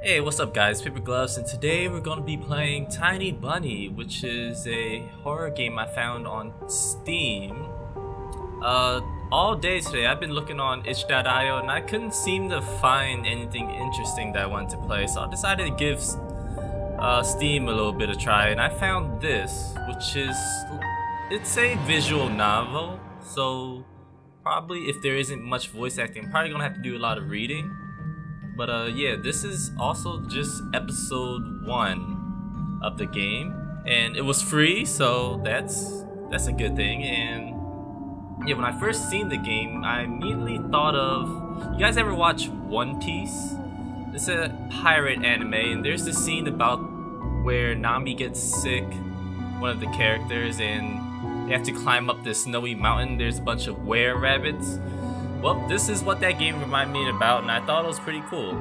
Hey, what's up guys, PaperGloves, and today we're going to be playing Tiny Bunny, which is a horror game I found on Steam. All day today I've been looking on itch.io and I couldn't seem to find anything interesting that I wanted to play, so I decided to give Steam a little bit of try, and I found this, which is, it's a visual novel, so probably if there isn't much voice acting, I'm probably going to have to do a lot of reading. But yeah, this is also just episode 1 of the game, and it was free, so that's a good thing. And yeah, when I first seen the game, I immediately thought of, you guys ever watch One Piece? It's a pirate anime, and there's this scene about where Nami gets sick, one of the characters, and they have to climb up this snowy mountain. There's a bunch of were-rabbits. Well, this is what that game reminded me about, and I thought it was pretty cool.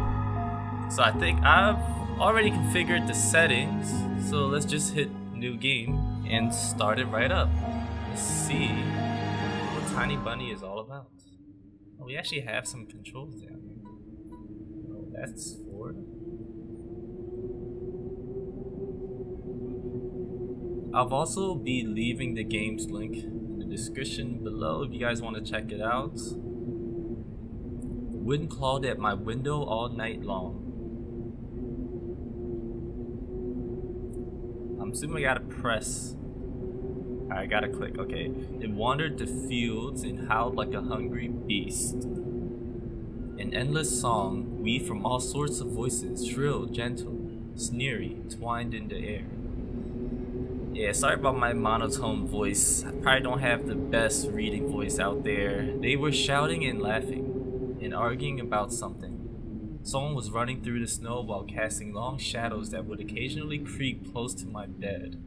So I think I've already configured the settings, so let's just hit new game and start it right up. Let's see what Tiny Bunny is all about. Oh, we actually have some controls down here. Oh, that's forward. I'll also be leaving the game's link in the description below if you guys want to check it out. Wind clawed at my window all night long. I'm assuming I gotta press. I gotta click, okay. It wandered the fields and howled like a hungry beast. An endless song, weaved from all sorts of voices, shrill, gentle, sneery, twined in the air. Yeah, sorry about my monotone voice. I probably don't have the best reading voice out there. They were shouting and laughing and arguing about something. Someone was running through the snow while casting long shadows that would occasionally creep close to my bed.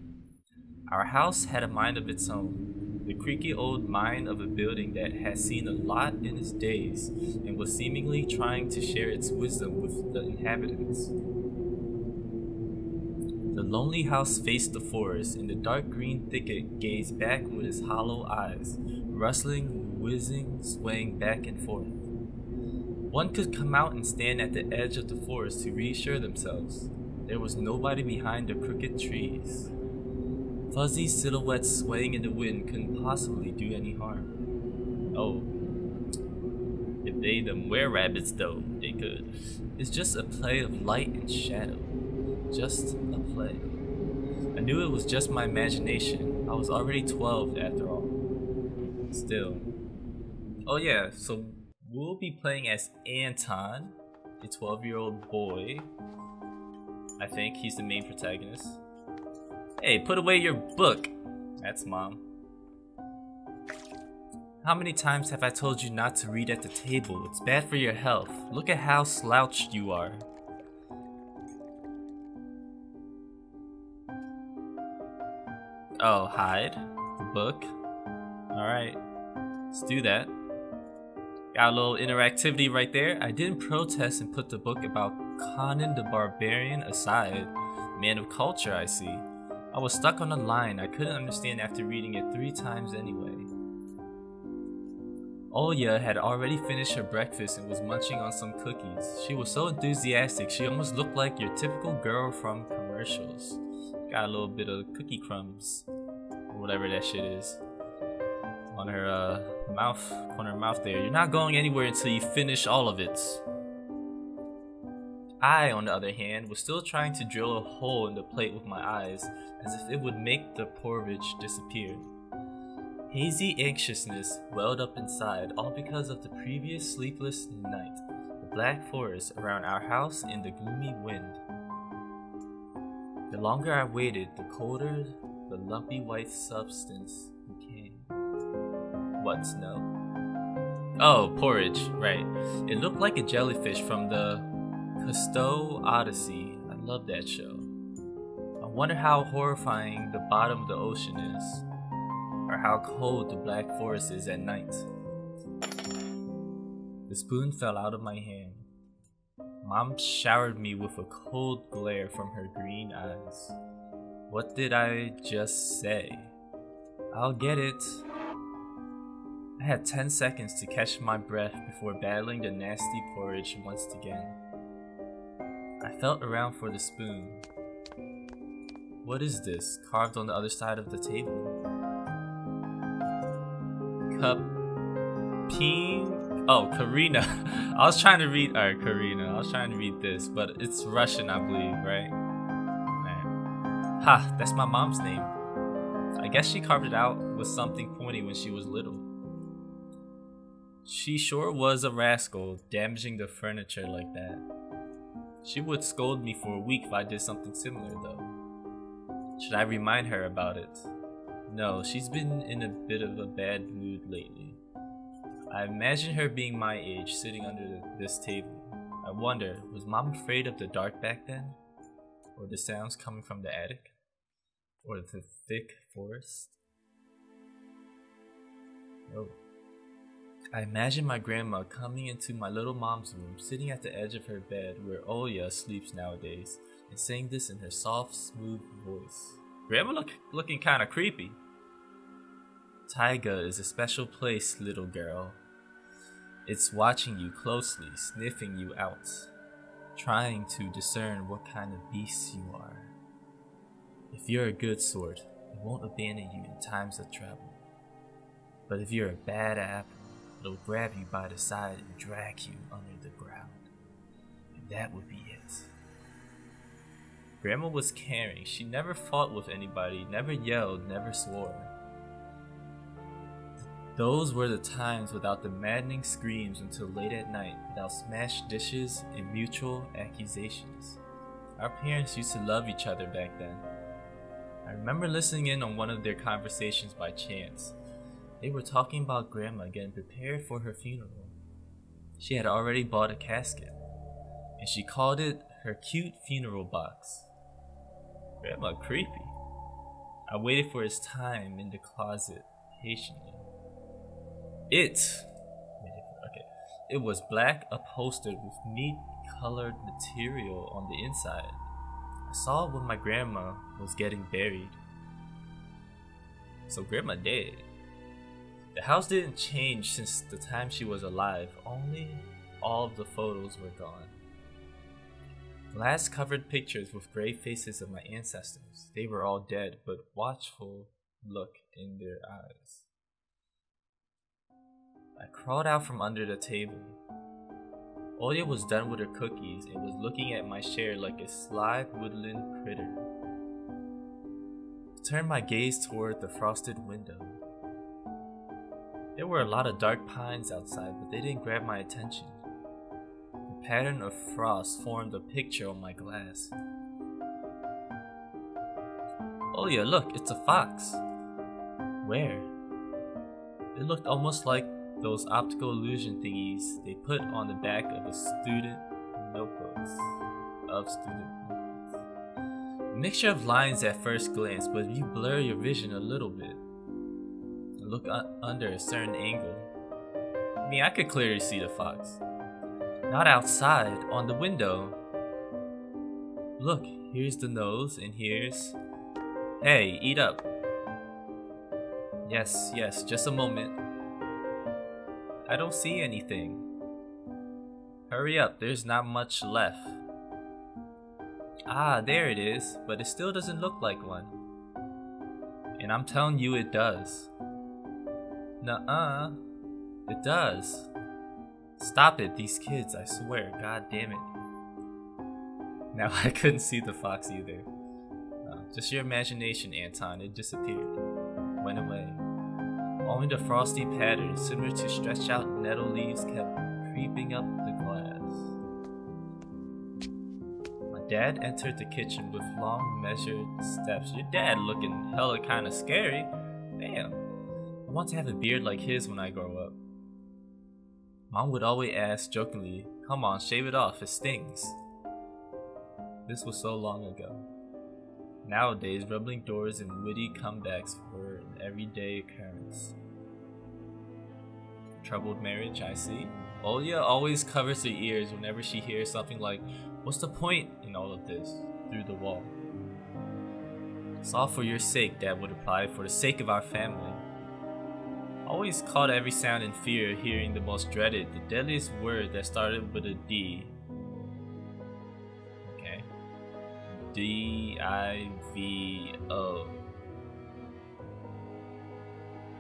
Our house had a mind of its own, the creaky old mind of a building that had seen a lot in its days and was seemingly trying to share its wisdom with the inhabitants. The lonely house faced the forest, and the dark green thicket gazed back with its hollow eyes, rustling, whizzing, swaying back and forth. One could come out and stand at the edge of the forest to reassure themselves. There was nobody behind the crooked trees. Fuzzy silhouettes swaying in the wind couldn't possibly do any harm. Oh. If they them were-rabbits though, they could. It's just a play of light and shadow. Just a play. I knew it was just my imagination. I was already 12 after all. Still. Oh yeah, so we'll be playing as Anton, a 12-year-old boy. I think he's the main protagonist. Hey, put away your book! That's Mom. How many times have I told you not to read at the table? It's bad for your health. Look at how slouched you are. Oh, hide the book. Alright, let's do that. Got a little interactivity right there. I didn't protest and put the book about Conan the Barbarian aside. Man of culture, I see. I was stuck on a line I couldn't understand after reading it 3 times anyway. Olya had already finished her breakfast and was munching on some cookies. She was so enthusiastic, she almost looked like your typical girl from commercials. Got a little bit of cookie crumbs, or whatever that shit is, on her mouth, corner of her mouth there. You're not going anywhere until you finish all of it. I, on the other hand, was still trying to drill a hole in the plate with my eyes, as if it would make the porridge disappear. Hazy anxiousness welled up inside, all because of the previous sleepless night, the black forest around our house, and the gloomy wind. The longer I waited, the colder the lumpy white substance became. What, snow? Oh, porridge, right. It looked like a jellyfish from the Cousteau Odyssey. I love that show. I wonder how horrifying the bottom of the ocean is, or how cold the black forest is at night. The spoon fell out of my hand. Mom showered me with a cold glare from her green eyes. What did I just say? I'll get it. I had 10 seconds to catch my breath before battling the nasty porridge once again. I felt around for the spoon. What is this carved on the other side of the table? Cup. Peen. Oh, Karina. I was trying to read. Alright, Karina. I was trying to read this, but it's Russian, I believe, right? Man. Ha, that's my mom's name. I guess she carved it out with something pointy when she was little. She sure was a rascal, damaging the furniture like that. She would scold me for a week if I did something similar, though. Should I remind her about it? No, she's been in a bit of a bad mood lately. I imagine her being my age, sitting under this table. I wonder, was Mom afraid of the dark back then? Or the sounds coming from the attic? Or the thick forest? No. I imagine my grandma coming into my little mom's room, sitting at the edge of her bed where Olya sleeps nowadays, and saying this in her soft, smooth voice. Grandma looking kinda creepy. Taiga is a special place, little girl. It's watching you closely, sniffing you out, trying to discern what kind of beast you are. If you're a good sort, it won't abandon you in times of trouble. But if you're a bad apple, it'll grab you by the side and drag you under the ground. And that would be it. Grandma was caring. She never fought with anybody, never yelled, never swore. Those were the times without the maddening screams until late at night, without smashed dishes and mutual accusations. Our parents used to love each other back then. I remember listening in on one of their conversations by chance. They were talking about Grandma getting prepared for her funeral. She had already bought a casket, and she called it her cute funeral box. Grandma creepy. I waited for his time in the closet patiently. It was black, upholstered with neat colored material on the inside. I saw it when my grandma was getting buried. So Grandma dead. The house didn't change since the time she was alive, only all of the photos were gone. Glass covered pictures with grey faces of my ancestors. They were all dead, but watchful look in their eyes. I crawled out from under the table. Olya was done with her cookies and was looking at my chair like a sly woodland critter. I turned my gaze toward the frosted window. There were a lot of dark pines outside, but they didn't grab my attention. The pattern of frost formed a picture on my glass. Olya, look, it's a fox. Where? It looked almost like those optical illusion thingies they put on the back of student notebooks. A mixture of lines at first glance, but if you blur your vision a little bit, and look under a certain angle, I mean, I could clearly see the fox. Not outside, on the window. Look, here's the nose, and here's... Hey, eat up. Yes, just a moment. I don't see anything. Hurry up, there's not much left. Ah, there it is, but it still doesn't look like one. And I'm telling you it does. Nuh-uh, it does. Stop it, these kids, I swear, god damn it. Now I couldn't see the fox either. Just your imagination, Anton, it disappeared. Went away. Only the frosty pattern, similar to stretched out nettle leaves, kept creeping up the glass. My dad entered the kitchen with long measured steps. Your dad looking hella kinda scary. Damn. I want to have a beard like his when I grow up. Mom would always ask jokingly, come on, shave it off, it stings. This was so long ago. Nowadays, rumbling doors and witty comebacks were an everyday occurrence. Troubled marriage, I see. Olya always covers her ears whenever she hears something like, what's the point in all of this? Through the wall. It's all for your sake, Dad would reply, for the sake of our family. Always caught every sound in fear, hearing the most dreaded, the deadliest word that started with a D. Okay. D-I-V-O.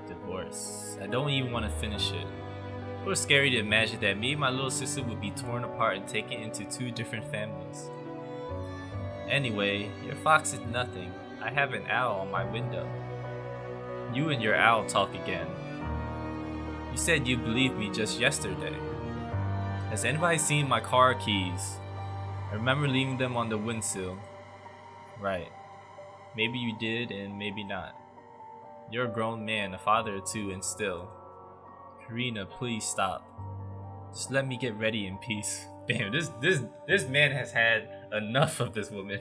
Divorce. I don't even want to finish it. It was scary to imagine that me and my little sister would be torn apart and taken into two different families. Anyway, your fox is nothing. I have an owl on my window. You and your owl talk again. You said you believed me just yesterday. Has anybody seen my car keys? I remember leaving them on the windowsill. Right. Maybe you did and maybe not. You're a grown man, a father or two, and still. Karina, please stop. Just let me get ready in peace. Damn, this man has had enough of this woman.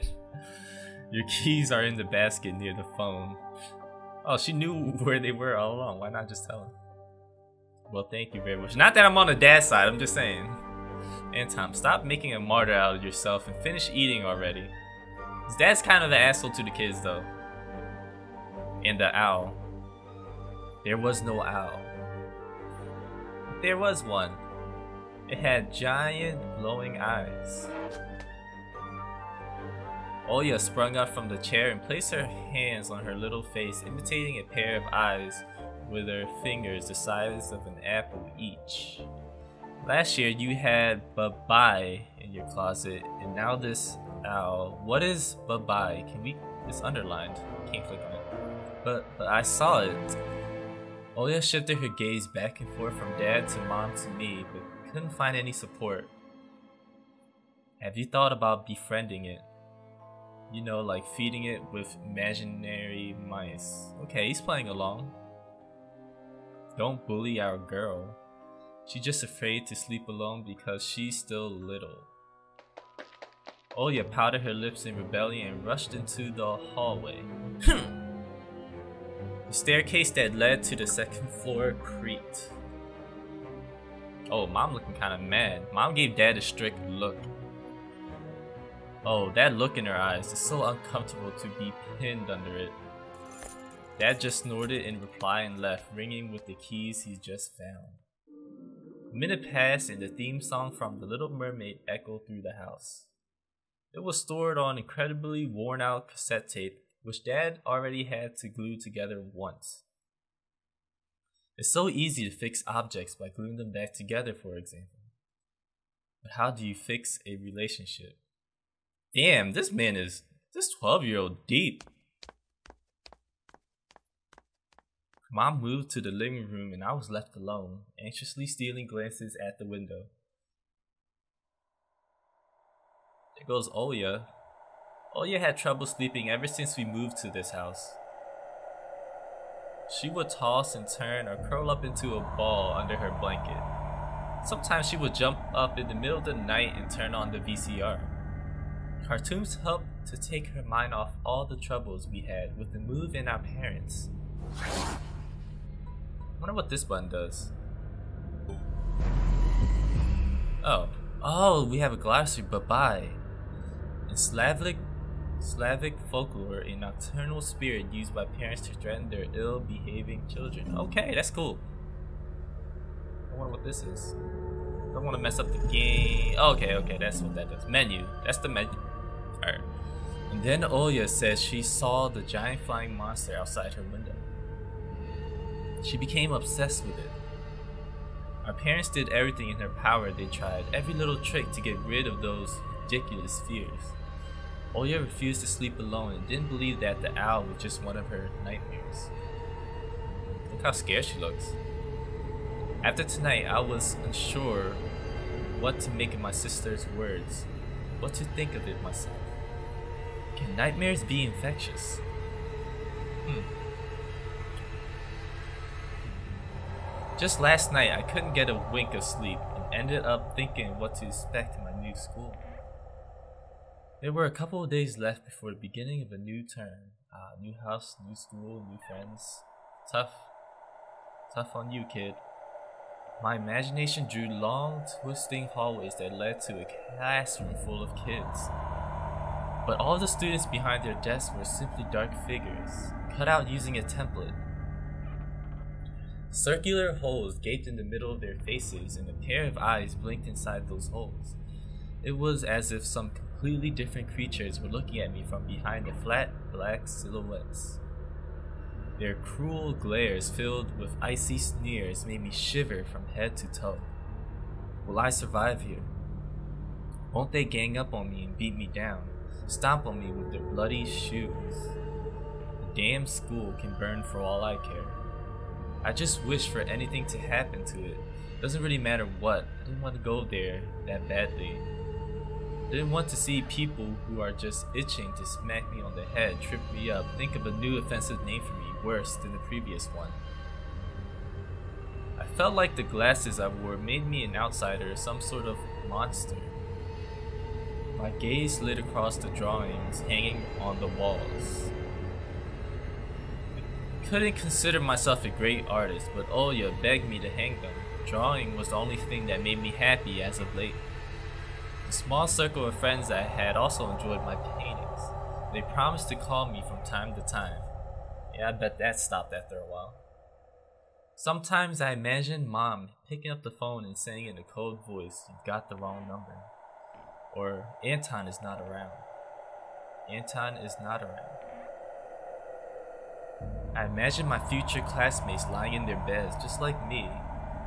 Your keys are in the basket near the phone. Oh, she knew where they were all along. Why not just tell her? Well, thank you very much. Not that I'm on the dad's side, I'm just saying. And Tom, stop making a martyr out of yourself and finish eating already. His dad's kind of the asshole to the kids though. And the owl. There was no owl. There was one. It had giant glowing eyes. Oya sprung up from the chair and placed her hands on her little face, imitating a pair of eyes with her fingers the size of an apple each. Last year you had bye-bye in your closet, and now this owl. What is bye-bye? Can we... It's underlined. Can't click on it. But I saw it. Oya shifted her gaze back and forth from dad to mom to me, but couldn't find any support. Have you thought about befriending it? You know, like feeding it with imaginary mice. Okay, he's playing along. Don't bully our girl. She's just afraid to sleep alone because she's still little. Oya pouted her lips in rebellion and rushed into the hallway. The staircase that led to the second floor creaked. Oh, mom looking kind of mad. Mom gave dad a strict look. Oh, that look in her eyes is so uncomfortable to be pinned under it. Dad just snorted in reply and left, ringing with the keys he just found. A minute passed and the theme song from The Little Mermaid echoed through the house. It was stored on incredibly worn out cassette tape, which Dad already had to glue together once. It's so easy to fix objects by gluing them back together, for example. But how do you fix a relationship? Damn, this 12-year-old deep. Mom moved to the living room and I was left alone, anxiously stealing glances at the window. There goes Oya. Oya had trouble sleeping ever since we moved to this house. She would toss and turn or curl up into a ball under her blanket. Sometimes she would jump up in the middle of the night and turn on the VCR. Cartoons helped to take her mind off all the troubles we had with the move and our parents. I wonder what this button does. Oh, we have a glossary. Bye-bye. In Slavic folklore, a nocturnal spirit used by parents to threaten their ill-behaving children. Okay, that's cool. I wonder what this is. Don't want to mess up the game. Okay, that's what that does. Menu. That's the menu. Alright. And then Oya says she saw the giant flying monster outside her window. She became obsessed with it. Our parents did everything in their power. They tried every little trick to get rid of those ridiculous fears. Oya refused to sleep alone and didn't believe that the owl was just one of her nightmares. Look how scared she looks. After tonight, I was unsure what to make of my sister's words, what to think of it myself. Can nightmares be infectious? Just last night, I couldn't get a wink of sleep and ended up thinking what to expect in my new school. There were a couple of days left before the beginning of a new term. New house, new school, new friends. Tough on you, kid. My imagination drew long, twisting hallways that led to a classroom full of kids. But all the students behind their desks were simply dark figures, cut out using a template. Circular holes gaped in the middle of their faces, and a pair of eyes blinked inside those holes. It was as if some completely different creatures were looking at me from behind the flat, black silhouettes. Their cruel glares filled with icy sneers made me shiver from head to toe. Will I survive here? Won't they gang up on me and beat me down, stomp on me with their bloody shoes? The damn school can burn for all I care. I just wish for anything to happen to it. Doesn't really matter what. I didn't want to go there that badly. Didn't want to see people who are just itching to smack me on the head, trip me up, think of a new offensive name for me, worse than the previous one. I felt like the glasses I wore made me an outsider, some sort of monster. My gaze slid across the drawings hanging on the walls. I couldn't consider myself a great artist, but Olya begged me to hang them. Drawing was the only thing that made me happy as of late. The small circle of friends I had also enjoyed my paintings. They promised to call me from time to time. Yeah, I bet that stopped after a while. Sometimes I imagine Mom picking up the phone and saying in a cold voice, "You've got the wrong number." Or, "Anton is not around. Anton is not around." I imagine my future classmates lying in their beds just like me,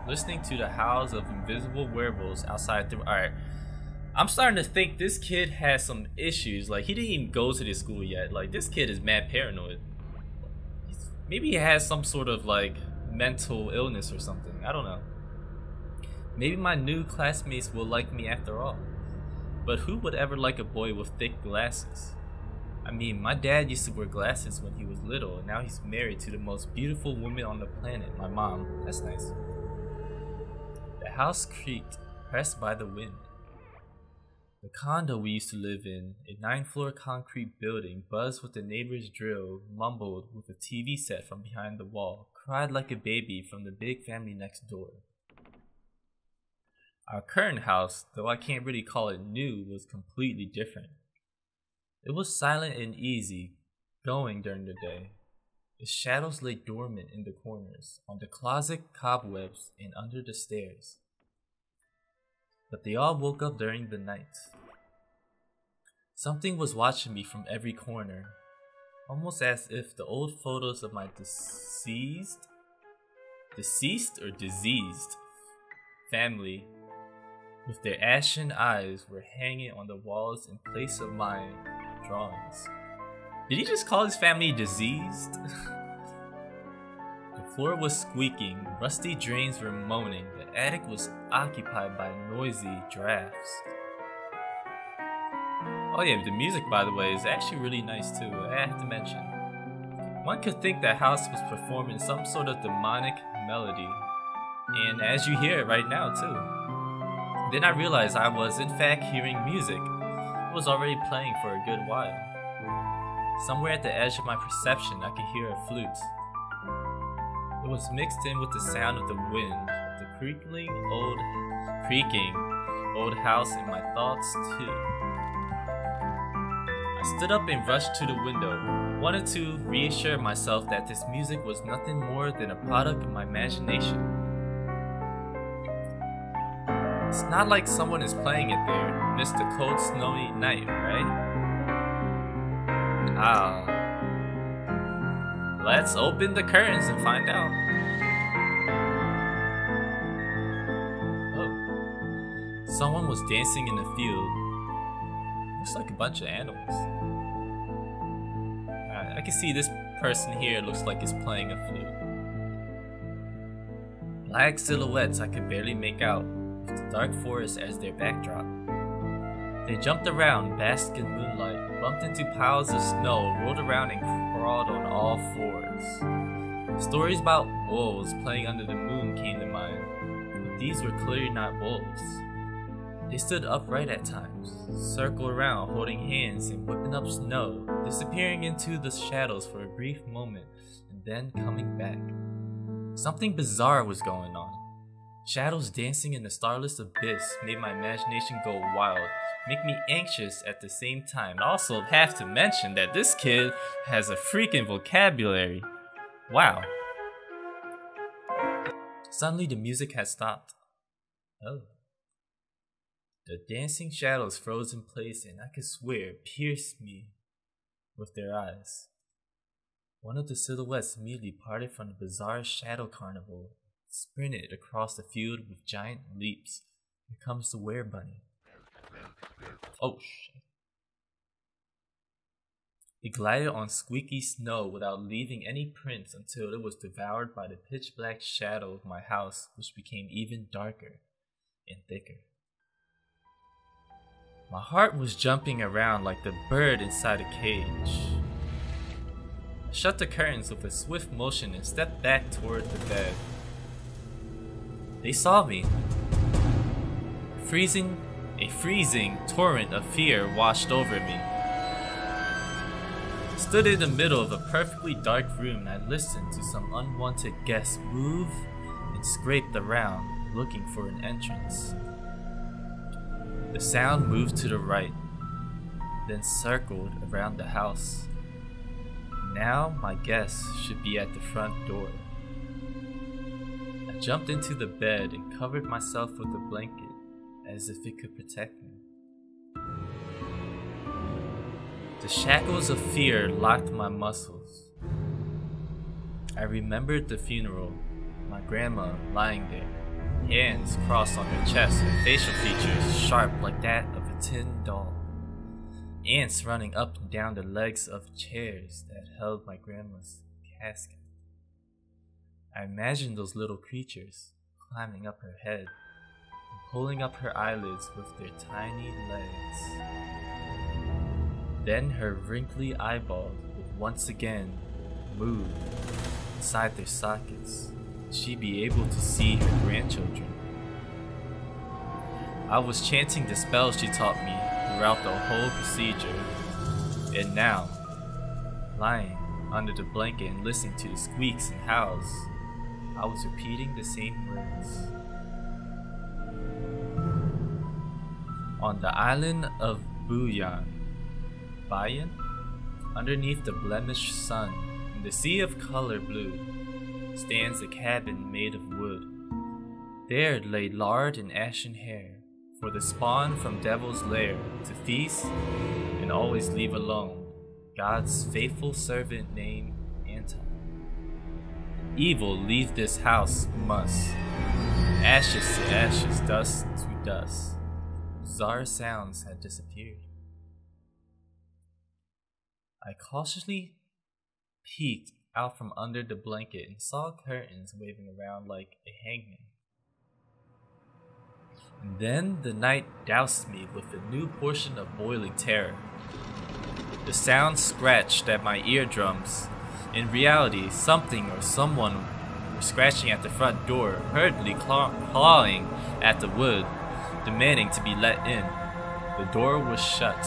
listening to the howls of invisible werewolves outside the— Alright, I'm starting to think this kid has some issues. Like, he didn't even go to this school yet. Like, this kid is mad paranoid. Maybe he has some sort of, like, mental illness or something. I don't know. Maybe my new classmates will like me after all. But who would ever like a boy with thick glasses? I mean, my dad used to wear glasses when he was little, and now he's married to the most beautiful woman on the planet, my mom. That's nice. The house creaked, pressed by the wind. The condo we used to live in, a 9-floor concrete building, buzzed with the neighbor's drill, mumbled with a TV set from behind the wall, cried like a baby from the big family next door. Our current house, though I can't really call it new, was completely different. It was silent and easy going during the day. Its shadows lay dormant in the corners, on the closet cobwebs, and under the stairs. But they all woke up during the night. Something was watching me from every corner, almost as if the old photos of my deceased or diseased family with their ashen eyes were hanging on the walls in place of my drawings. Did he just call his family diseased? The floor was squeaking, rusty drains were moaning, the attic was occupied by noisy drafts. Oh yeah, the music, by the way, is actually really nice too, I have to mention. One could think that house was performing some sort of demonic melody, and as you hear it right now too. Then I realized I was in fact hearing music. It was already playing for a good while. Somewhere at the edge of my perception I could hear a flute. It was mixed in with the sound of the wind, the creaking old house in my thoughts too. I stood up and rushed to the window, wanted to reassure myself that this music was nothing more than a product of my imagination. It's not like someone is playing it there amidst the cold snowy night, right? Let's open the curtains and find out. Oh. Someone was dancing in the field. Looks like a bunch of animals. I can see this person here looks like he's playing a flute. Black silhouettes I could barely make out, with the dark forest as their backdrop. They jumped around, basked in moonlight, bumped into piles of snow, rolled around and crawled on all fours. Stories about wolves playing under the moon came to mind, but these were clearly not wolves. They stood upright at times, circled around holding hands and whipping up snow, disappearing into the shadows for a brief moment and then coming back. Something bizarre was going on. Shadows dancing in the starless abyss made my imagination go wild, make me anxious at the same time. I also have to mention that this kid has a freaking vocabulary. Wow. Suddenly the music had stopped. Oh. The dancing shadows froze in place, and I could swear pierced me with their eyes. One of the silhouettes immediately parted from the bizarre shadow carnival, sprinted across the field with giant leaps. Here comes the were-bunny. Oh shit. It glided on squeaky snow without leaving any prints until it was devoured by the pitch-black shadow of my house, which became even darker and thicker. My heart was jumping around like the bird inside a cage. I shut the curtains with a swift motion and stepped back toward the bed. They saw me. A freezing torrent of fear washed over me. I stood in the middle of a perfectly dark room and I listened to some unwanted guests move and scraped around, looking for an entrance. The sound moved to the right, then circled around the house. Now my guests should be at the front door. I jumped into the bed and covered myself with a blanket as if it could protect me. The shackles of fear locked my muscles. I remembered the funeral, my grandma lying there, hands crossed on her chest, her facial features sharp like that of a tin doll. Ants running up and down the legs of chairs that held my grandma's casket. I imagined those little creatures climbing up her head and pulling up her eyelids with their tiny legs. Then her wrinkly eyeballs would once again move inside their sockets. She'd be able to see her grandchildren. I was chanting the spells she taught me throughout the whole procedure, and now, lying under the blanket and listening to the squeaks and howls, I was repeating the same words. On the island of Bayan, underneath the blemished sun, in the sea of color blue, stands a cabin made of wood. There lay lard and ashen hair, for the spawn from devil's lair, to feast and always leave alone, God's faithful servant named Anti. Evil leave this house must, ashes to ashes, dust to dust. Bizarre sounds had disappeared. I cautiously peeked out from under the blanket and saw curtains waving around like a hangman. And then the night doused me with a new portion of boiling terror. The sound scratched at my eardrums. In reality, something or someone were scratching at the front door, hurriedly clawing at the wood, demanding to be let in. The door was shut.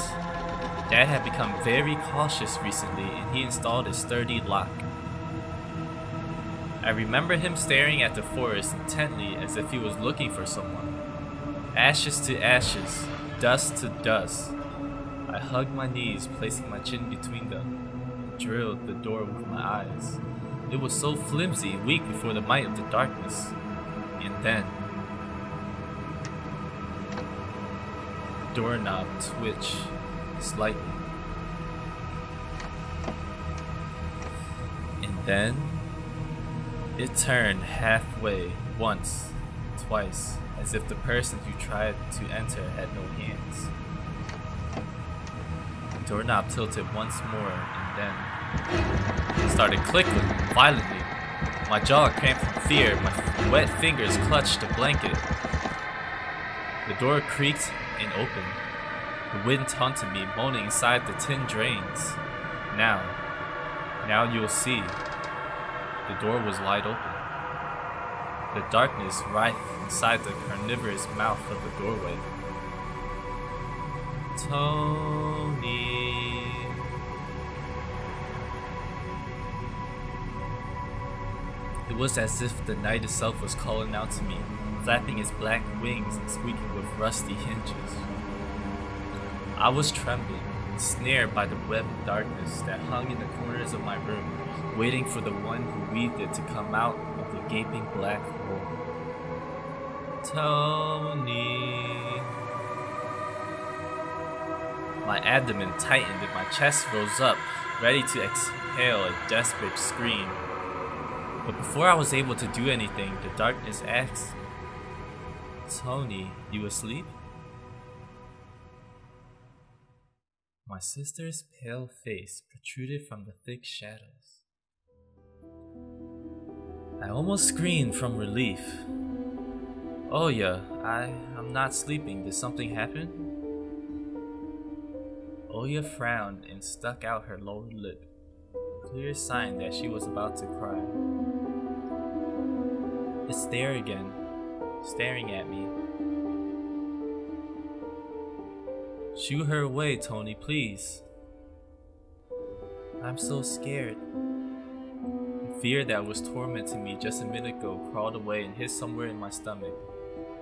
Dad had become very cautious recently and he installed a sturdy lock. I remember him staring at the forest intently as if he was looking for someone. Ashes to ashes, dust to dust. I hugged my knees, placing my chin between them, and drilled the door with my eyes. It was so flimsy and weak before the might of the darkness. And then, the doorknob twitched slightly. And then, it turned halfway, once, twice, as if the person who tried to enter had no hands. The doorknob tilted once more and then started clicking violently. My jaw cramped from fear, my wet fingers clutched the blanket. The door creaked and opened. The wind taunted me, moaning inside the tin drains. Now you'll see. The door was wide open. The darkness writhed inside the carnivorous mouth of the doorway. Tony. It was as if the night itself was calling out to me, flapping its black wings and squeaking with rusty hinges. I was trembling, snared by the web of darkness that hung in the corners of my room, waiting for the one who weaved it to come out of the gaping black hole. Tony. My abdomen tightened and my chest rose up, ready to exhale a desperate scream. But before I was able to do anything, the darkness asked, "Tony, you asleep?" My sister's pale face protruded from the thick shadows. I almost screamed from relief. "Oh yeah, I'm not sleeping. Did something happen?" Oya frowned and stuck out her lower lip, a clear sign that she was about to cry. It's there again, staring at me. "Shoo her away, Tony, please." I'm so scared. The fear that was tormenting me just a minute ago crawled away and hid somewhere in my stomach.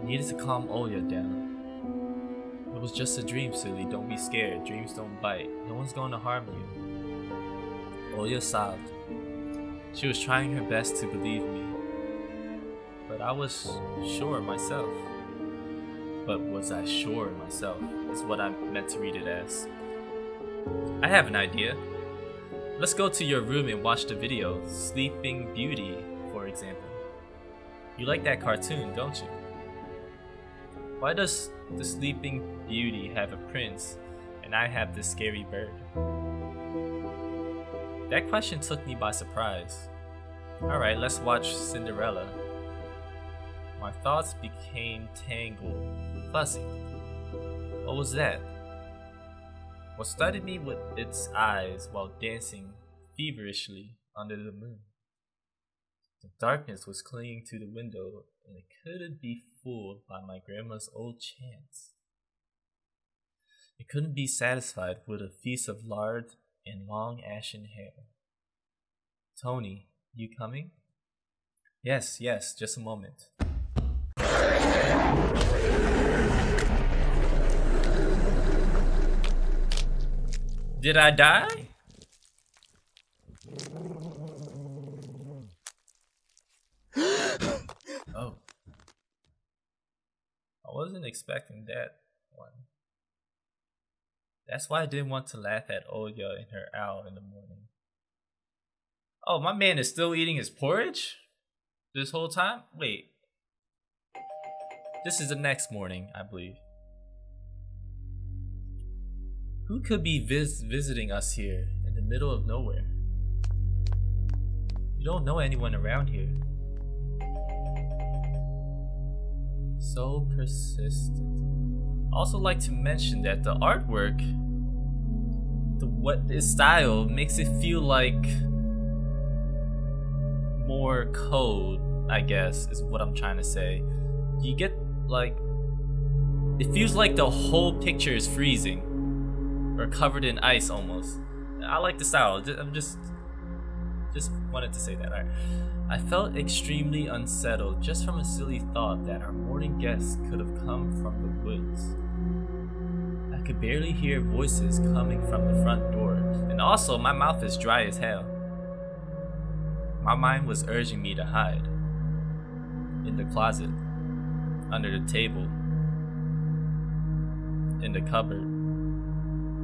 I needed to calm Oya down. "It was just a dream, silly. Don't be scared. Dreams don't bite. No one's going to harm you." Oya sobbed. She was trying her best to believe me. But I was sure myself. But was I sure myself, is what I meant to read it as. I have an idea. Let's go to your room and watch the video, Sleeping Beauty, for example. You like that cartoon, don't you? Why does the Sleeping Beauty have a prince and I have this scary bird? That question took me by surprise. Alright, let's watch Cinderella. My thoughts became tangled, fuzzy. What was that? What studied me with its eyes while dancing feverishly under the moon? The darkness was clinging to the window, and it couldn't be fooled by my grandma's old chants. It couldn't be satisfied with a feast of lard and long ashen hair. "Tony, you coming?" Yes, just a moment." Did I die? Oh. I wasn't expecting that one. That's why I didn't want to laugh at Oya and her owl in the morning. Oh, my man is still eating his porridge? This whole time? Wait. This is the next morning, I believe. Who could be visiting us here in the middle of nowhere? You don't know anyone around here. So persistent. Also like to mention that the artwork, what is style, makes it feel like more code, I guess, is what I'm trying to say. You get like, it feels like the whole picture is freezing or covered in ice almost. I like the style. I'm just wanted to say that. Alright. I felt extremely unsettled just from a silly thought that our morning guests could have come from the woods. I could barely hear voices coming from the front door, and also my mouth is dry as hell. My mind was urging me to hide. In the closet, under the table, in the cupboard,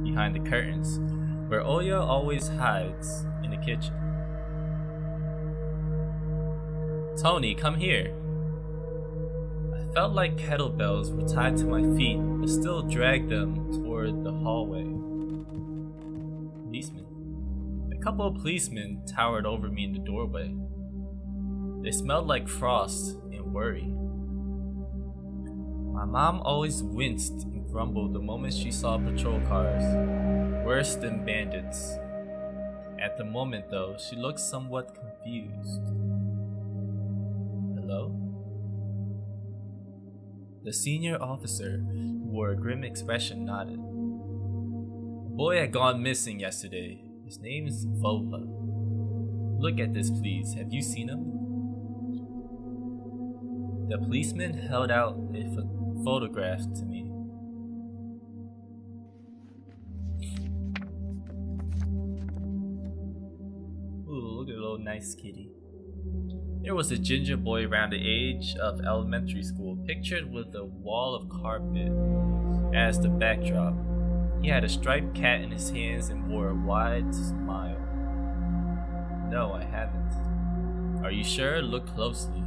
behind the curtains, where Oya always hides, in the kitchen. Tony, come here. I felt like kettlebells were tied to my feet, but still dragged them toward the hallway. Policemen. A couple of policemen towered over me in the doorway. They smelled like frost and worry. My mom always winced and grumbled the moment she saw patrol cars, worse than bandits. At the moment though, she looked somewhat confused. Hello? The senior officer, who wore a grim expression, nodded. A boy had gone missing yesterday. His name's Vova. Look at this, please. Have you seen him? The policeman held out a photograph to me. Ooh, look at a little nice kitty. There was a ginger boy around the age of elementary school, pictured with a wall of carpet as the backdrop. He had a striped cat in his hands and wore a wide smile. No, I haven't. Are you sure? Look closely.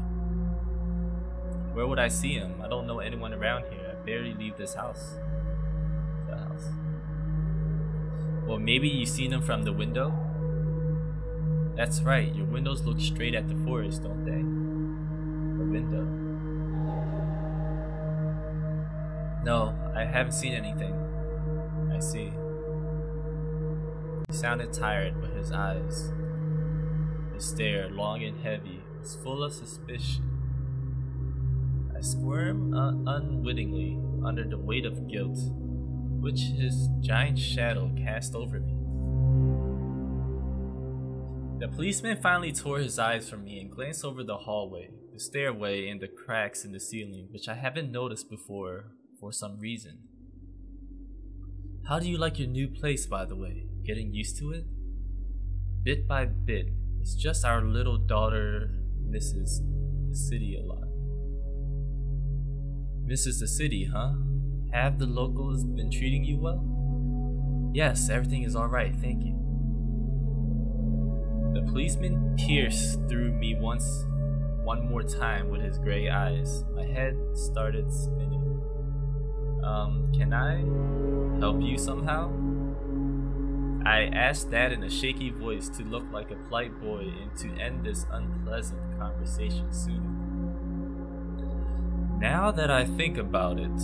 Where would I see him? I don't know anyone around here. I barely leave this house. The house. Well, maybe you've seen him from the window? That's right, your windows look straight at the forest, don't they? The window. No, I haven't seen anything. I see. He sounded tired, but his eyes, his stare, long and heavy, was full of suspicion. I squirmed unwittingly under the weight of guilt, which his giant shadow cast over me. The policeman finally tore his eyes from me and glanced over the hallway, the stairway, and the cracks in the ceiling, which I haven't noticed before for some reason. How do you like your new place, by the way? Getting used to it? Bit by bit, it's just our little daughter misses the city a lot. Misses the city, huh? Have the locals been treating you well? Yes, everything is alright, thank you. The policeman pierced through me one more time with his gray eyes. My head started spinning. Can I help you somehow? I asked that in a shaky voice to look like a polite boy and to end this unpleasant conversation sooner. Now that I think about it,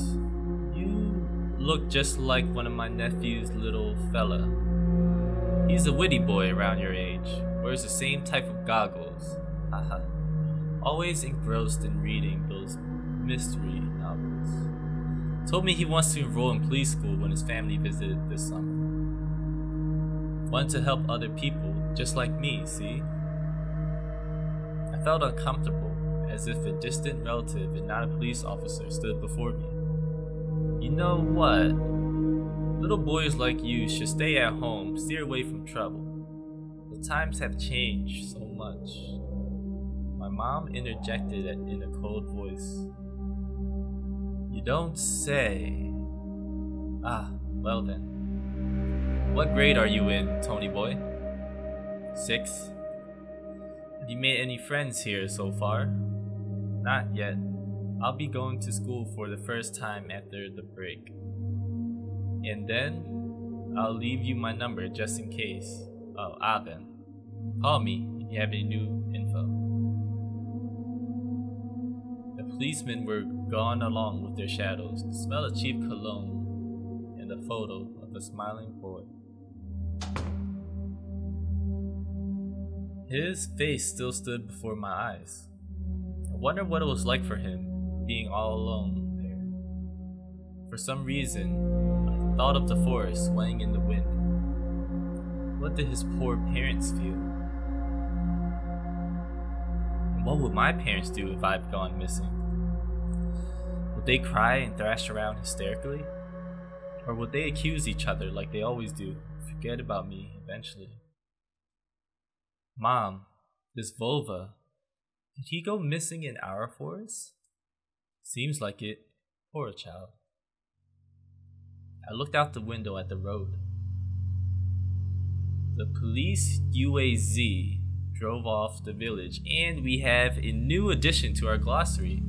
you look just like one of my nephew's little fella. He's a witty boy around your age, wears the same type of goggles. Haha. Always engrossed in reading those mystery novels. Told me he wants to enroll in police school when his family visited this summer. Wanted to help other people, just like me, see? I felt uncomfortable, as if a distant relative and not a police officer stood before me. You know what? Little boys like you should stay at home, steer away from trouble. The times have changed so much. My mom interjected in a cold voice. You don't say. Ah, well then. What grade are you in, Tony boy? 6. Have you made any friends here so far? Not yet. I'll be going to school for the first time after the break. And then, I'll leave you my number just in case. Oh, then. Call me if you have any new info. The policemen were gone along with their shadows. The smell of cheap cologne and the photo of a smiling boy. His face still stood before my eyes. I wonder what it was like for him, being all alone there. For some reason, I thought of the forest swaying in the wind. What did his poor parents feel? And what would my parents do if I'd gone missing? Would they cry and thrash around hysterically? Or would they accuse each other like they always do, and forget about me eventually? Mom, this Volva, did he go missing in our forest? Seems like it. Poor child. I looked out the window at the road. The police UAZ drove off the village, and we have a new addition to our glossary.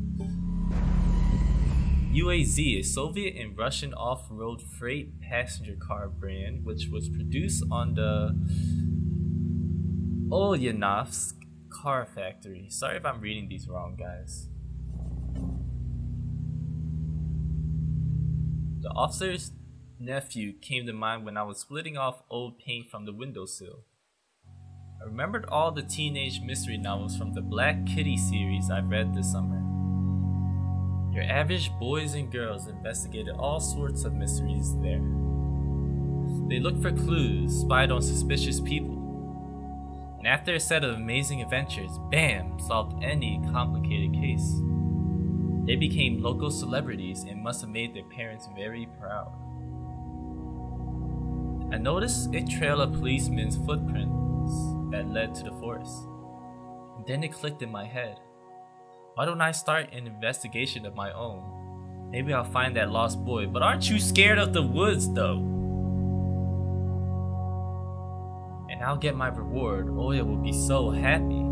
UAZ, a Soviet and Russian off-road freight passenger car brand, which was produced on the Ulyanovsk car factory. Sorry if I'm reading these wrong, guys. The officer's nephew came to mind when I was splitting off old paint from the windowsill. I remembered all the teenage mystery novels from the Black Kitty series I read this summer. Your average boys and girls investigated all sorts of mysteries there. They looked for clues, spied on suspicious people, and after a set of amazing adventures, bam, solved any complicated case. They became local celebrities and must have made their parents very proud. I noticed a trail of policemen's footprints that led to the forest. And then it clicked in my head. Why don't I start an investigation of my own? Maybe I'll find that lost boy, but aren't you scared of the woods though? and I'll get my reward. Oya will be so happy.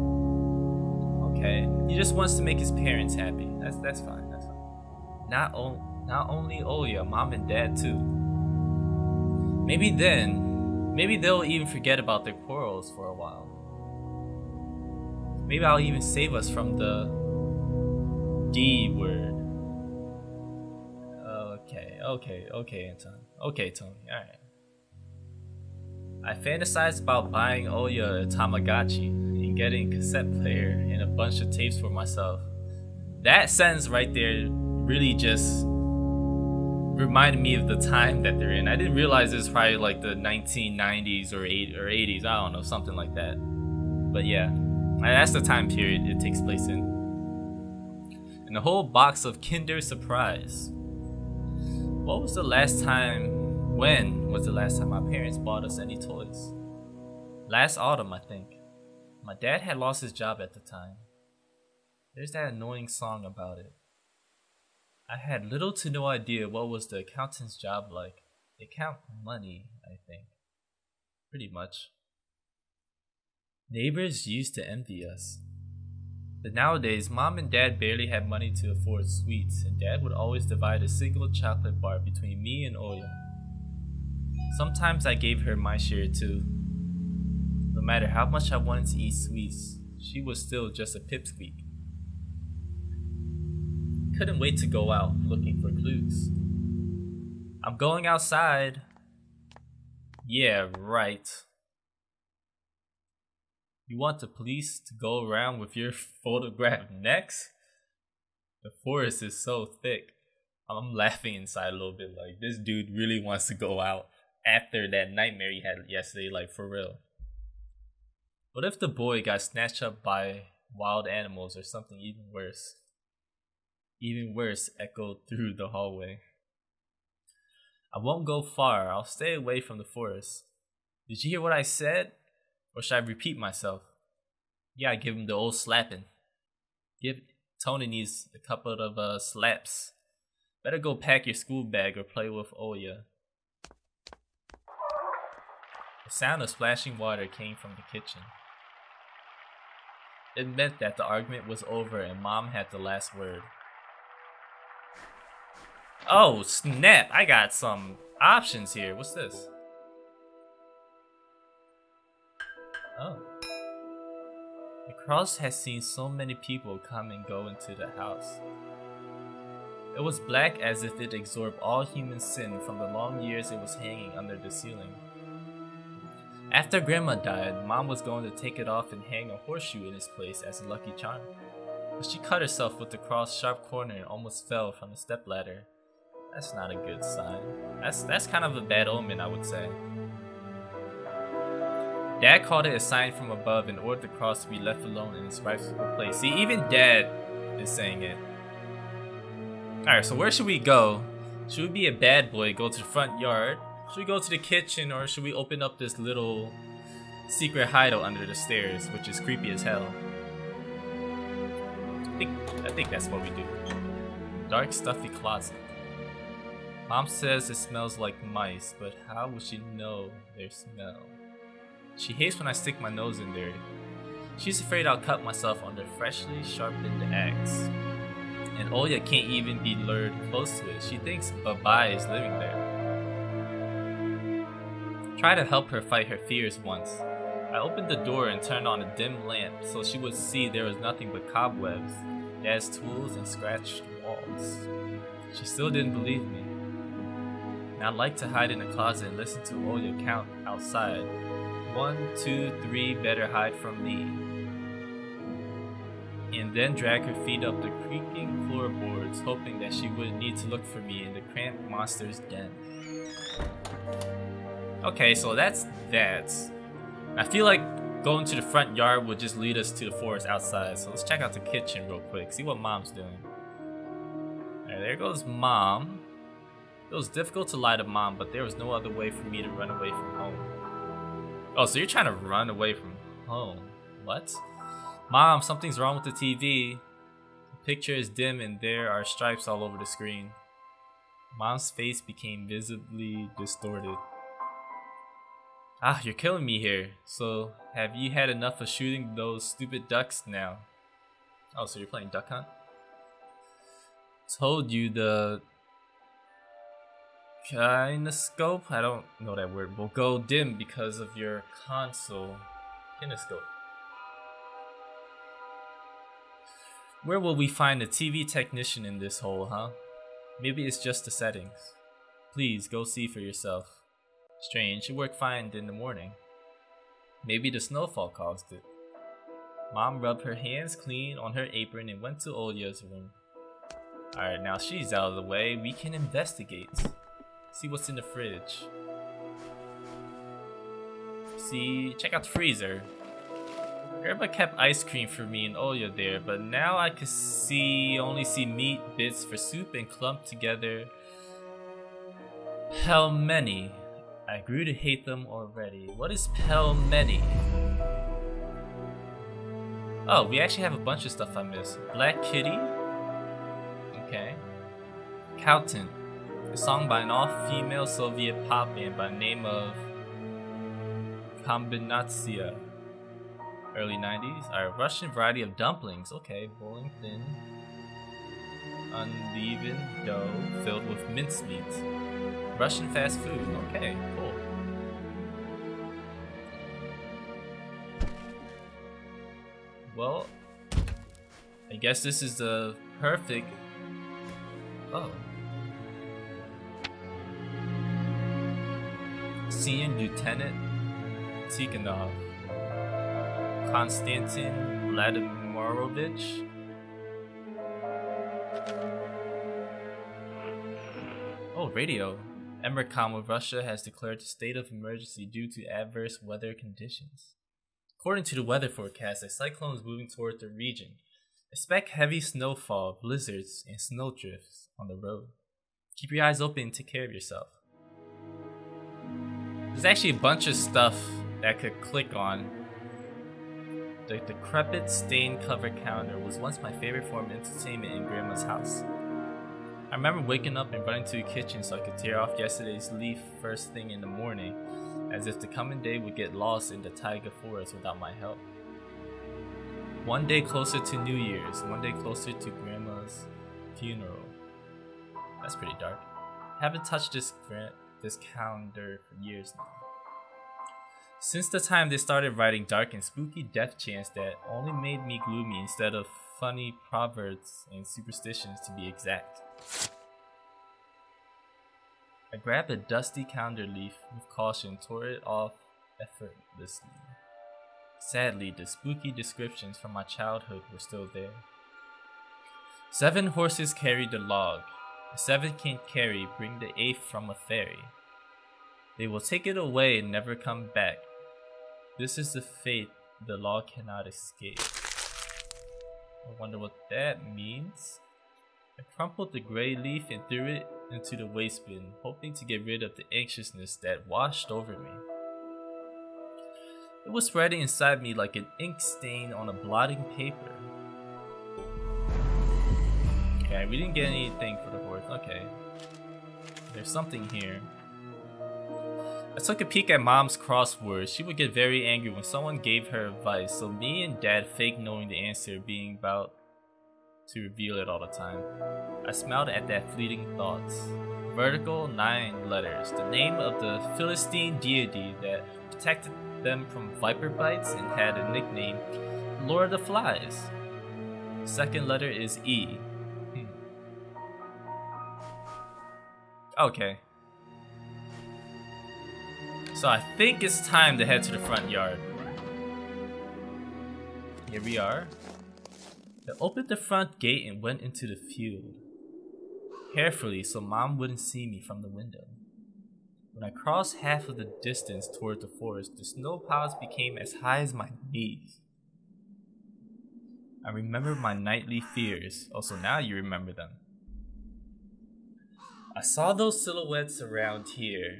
Okay, he just wants to make his parents happy. That's fine. That's fine. Not only Oya, mom and dad too. Maybe they'll even forget about their quarrels for a while. Maybe I'll even save us from the D word. Okay, Anton. Okay, Tony. Alright. I fantasized about buying Oya a Tamagotchi and getting a cassette player and a bunch of tapes for myself. That sentence right there really just reminded me of the time that they're in. I didn't realize this was probably like the 1990s or 80s. I don't know, something like that. But yeah, that's the time period it takes place in. And a whole box of Kinder Surprise. When was the last time my parents bought us any toys? Last autumn, I think. My dad had lost his job at the time. There's that annoying song about it. I had little to no idea what was the accountant's job like. They count money, I think. Pretty much. Neighbors used to envy us. But nowadays, mom and dad barely had money to afford sweets, and dad would always divide a single chocolate bar between me and Oya. Sometimes I gave her my share too. No matter how much I wanted to eat sweets, she was still just a pipsqueak. Couldn't wait to go out looking for clues. I'm going outside. Yeah, right. You want the police to go around with your photograph next? The forest is so thick. I'm laughing inside a little bit, like this dude really wants to go out after that nightmare he had yesterday, like for real. What if the boy got snatched up by wild animals or something even worse? Even worse echoed through the hallway. I won't go far. I'll stay away from the forest. Did you hear what I said? Or should I repeat myself? Yeah, give him the old slapping. Tony needs a couple of slaps. Better go pack your school bag or play with Oya. The sound of splashing water came from the kitchen. It meant that the argument was over and mom had the last word. Oh snap, I got some options here. What's this? Oh. The cross has seen so many people come and go into the house. It was black as if it absorbed all human sin from the long years it was hanging under the ceiling. After Grandma died, Mom was going to take it off and hang a horseshoe in its place as a lucky charm. But she cut herself with the cross sharp corner and almost fell from the stepladder. That's not a good sign. That's kind of a bad omen, I would say. Dad called it a sign from above and ordered the cross to be left alone in its rightful place. See, even Dad is saying it. Alright, so where should we go? Should we be a bad boy, go to the front yard? Should we go to the kitchen, or should we open up this little secret hideout under the stairs, which is creepy as hell? I think that's what we do. Dark, stuffy closet. Mom says it smells like mice, but how would she know their smell? She hates when I stick my nose in there. She's afraid I'll cut myself on the freshly sharpened axe. And Oya can't even be lured close to it. She thinks Babai is living there. Try to help her fight her fears once. I opened the door and turned on a dim lamp so she would see there was nothing but cobwebs, Dad's tools, and scratched walls. She still didn't believe me. And I'd like to hide in the closet and listen to Oya count outside. 1, 2, 3, better hide from me. And then drag her feet up the creaking floorboards, hoping that she wouldn't need to look for me in the cramped monster's den. Okay, so that's that. I feel like going to the front yard would just lead us to the forest outside, so let's check out the kitchen real quick, see what Mom's doing. Alright, there goes Mom. It was difficult to lie to Mom, but there was no other way for me to run away from home. Oh, so you're trying to run away from home. What? Mom, something's wrong with the TV. The picture is dim and there are stripes all over the screen. Mom's face became visibly distorted. Ah, you're killing me here. So, have you had enough of shooting those stupid ducks now? Oh, so you're playing Duck Hunt? Told you the kinescope, I don't know that word, will go dim because of your console. Kinescope. Where will we find a TV technician in this hole, huh? Maybe it's just the settings. Please, go see for yourself. Strange, it worked fine in the morning. Maybe the snowfall caused it. Mom rubbed her hands clean on her apron and went to Olya's room. Alright, now she's out of the way, we can investigate. See what's in the fridge. See, check out the freezer. Grandma kept ice cream for me and Olya there, but now I can only see meat bits for soup and clumped together pelmeni. I grew to hate them already. What is pelmeni? Oh, we actually have a bunch of stuff I missed. Black Kitty. Okay. Cowton. A song by an all-female Soviet pop band by the name of Kombinatsiya. Early 90s. Alright, Russian variety of dumplings. Okay, bowling thin. Uneven dough filled with mincemeat. Russian fast food. Okay, cool. Well, I guess this is the perfect... Oh. Senior Lieutenant Tikhonov. Konstantin Vladimirovich. Oh, radio. Emirkam of Russia has declared a state of emergency due to adverse weather conditions. According to the weather forecast, a cyclone is moving toward the region. Expect heavy snowfall, blizzards, and snowdrifts on the road. Keep your eyes open and take care of yourself. There's actually a bunch of stuff that I could click on. The decrepit stained cover counter was once my favorite form of entertainment in Grandma's house. I remember waking up and running to the kitchen so I could tear off yesterday's leaf first thing in the morning, as if the coming day would get lost in the taiga forest without my help. One day closer to New Year's, one day closer to Grandma's funeral. That's pretty dark. Haven't touched this calendar for years now. Since the time they started writing dark and spooky death chants that only made me gloomy instead of funny proverbs and superstitions to be exact. I grabbed a dusty calendar leaf with caution, tore it off effortlessly. Sadly, the spooky descriptions from my childhood were still there. 7 horses carried the log. The 7th can't carry, bring the 8th from a ferry. They will take it away and never come back. This is the fate the law cannot escape. I wonder what that means. I crumpled the gray leaf and threw it into the waste bin, hoping to get rid of the anxiousness that washed over me. It was spreading inside me like an ink stain on a blotting paper. Okay, we didn't get anything for the horse. Okay. There's something here. I took a peek at Mom's crossword. She would get very angry when someone gave her advice, so me and Dad faked knowing the answer, being about to reveal it all the time. I smiled at that fleeting thoughts. Vertical 9 letters, the name of the Philistine deity that protected them from viper bites and had a nickname, Lord of the Flies. The second letter is E. Okay. So I think it's time to head to the front yard. Here we are. I opened the front gate and went into the field. Carefully so Mom wouldn't see me from the window. When I crossed half of the distance toward the forest, the snow piles became as high as my knees. I remembered my nightly fears. Also, now you remember them. I saw those silhouettes around here.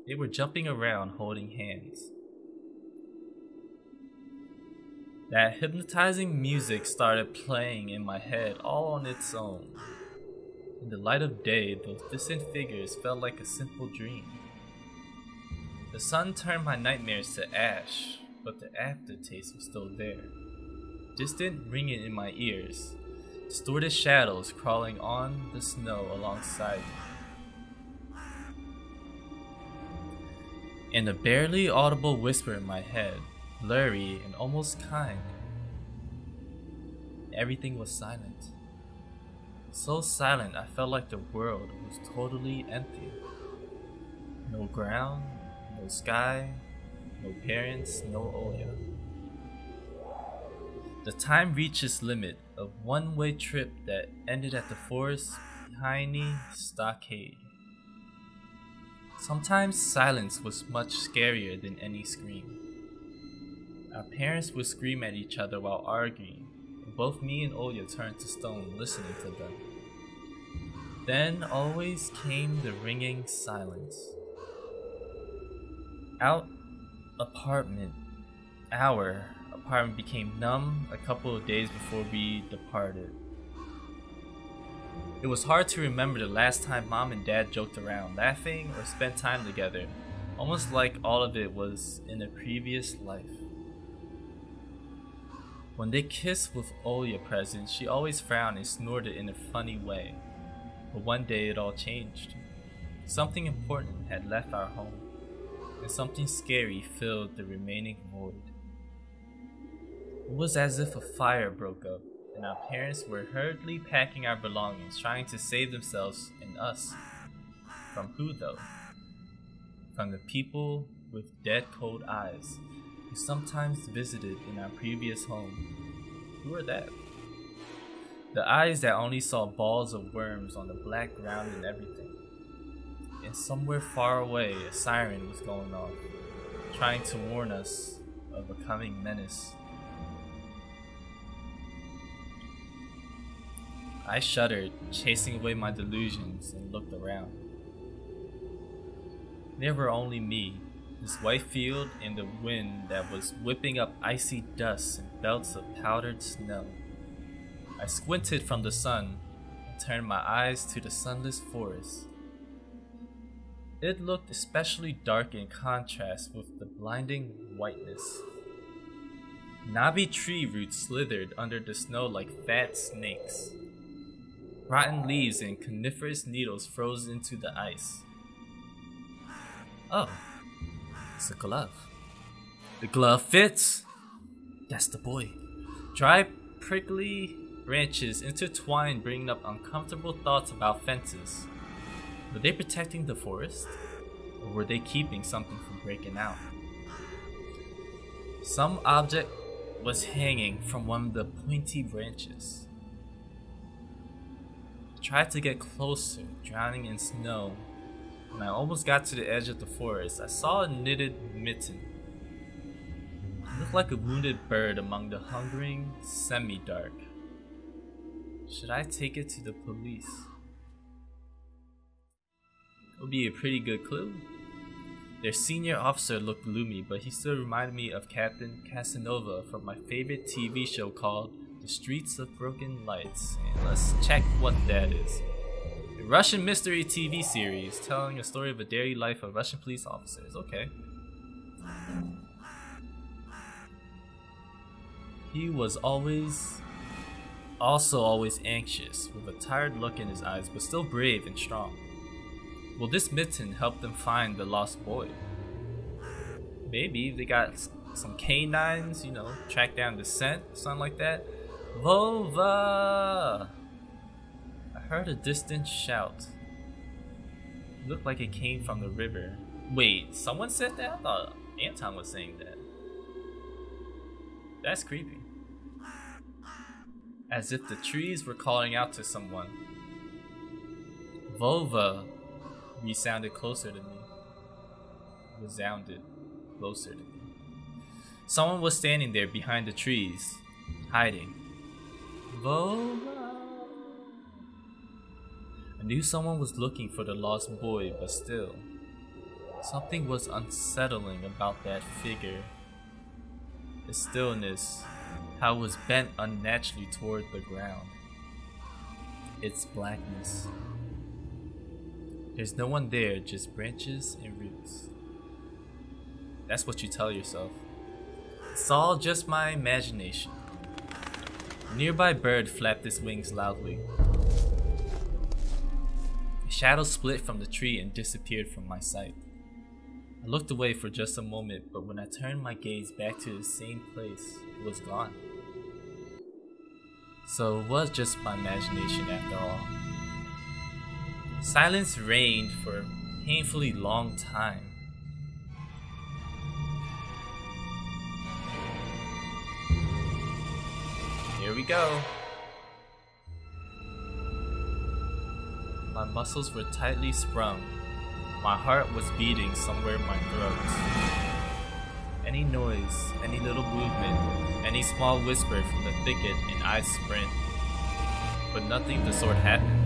They were jumping around holding hands. That hypnotizing music started playing in my head all on its own. In the light of day, those distant figures felt like a simple dream. The sun turned my nightmares to ash, but the aftertaste was still there. Distant ringing in my ears, distorted shadows crawling on the snow alongside me. And a barely audible whisper in my head, blurry and almost kind. Everything was silent. So silent I felt like the world was totally empty. No ground, no sky, no parents, no Oya. The time reached its limit, a one-way trip that ended at the forest behind the stockade. Sometimes silence was much scarier than any scream. Our parents would scream at each other while arguing, and both me and Oya turned to stone listening to them. Then always came the ringing silence. Our apartment became numb a couple of days before we departed. It was hard to remember the last time Mom and Dad joked around, laughing, or spent time together, almost like all of it was in a previous life. When they kissed with Oya present, she always frowned and snorted in a funny way. But one day it all changed. Something important had left our home, and something scary filled the remaining void. It was as if a fire broke up, and our parents were hurriedly packing our belongings, trying to save themselves and us. From who though? From the people with dead cold eyes, who sometimes visited in our previous home. Who were that? The eyes that only saw balls of worms on the black ground and everything. And somewhere far away, a siren was going off, trying to warn us of a coming menace. I shuddered, chasing away my delusions, and looked around. There were only me, this white field, and the wind that was whipping up icy dust and belts of powdered snow. I squinted from the sun and turned my eyes to the sunless forest. It looked especially dark in contrast with the blinding whiteness. Knobby tree roots slithered under the snow like fat snakes. Rotten leaves and coniferous needles froze into the ice. Oh, it's a glove. The glove fits! That's the boy. Dry, prickly branches intertwined, bringing up uncomfortable thoughts about fences. Were they protecting the forest? Or were they keeping something from breaking out? Some object was hanging from one of the pointy branches. I tried to get closer, drowning in snow. When I almost got to the edge of the forest, I saw a knitted mitten. It looked like a wounded bird among the hungering semi-dark. Should I take it to the police? It would be a pretty good clue. Their senior officer looked gloomy, but he still reminded me of Captain Casanova from my favorite TV show called The Streets of Broken Lights. And let's check what that is. A Russian mystery TV series telling a story of a daily life of Russian police officers. Okay. He was always anxious, with a tired look in his eyes, but still brave and strong. Will this mitten help them find the lost boy? Maybe they got some canines, track down the scent, something like that. Vova! I heard a distant shout. It looked like it came from the river. Wait, someone said that? I thought Anton was saying that. That's creepy. As if the trees were calling out to someone. Vova resounded closer to me. Resounded closer to me. Someone was standing there behind the trees, hiding. Vova. I knew someone was looking for the lost boy, but still, something was unsettling about that figure. The stillness, how it was bent unnaturally toward the ground. Its blackness. There's no one there, just branches and roots. That's what you tell yourself. It's all just my imagination. A nearby bird flapped its wings loudly. A shadow split from the tree and disappeared from my sight. I looked away for just a moment, but when I turned my gaze back to the same place, it was gone. So it was just my imagination after all. Silence reigned for a painfully long time. Here we go. My muscles were tightly sprung. My heart was beating somewhere in my throat. Any noise, any little movement, any small whisper from the thicket, and I'd sprint. But nothing of the sort happened.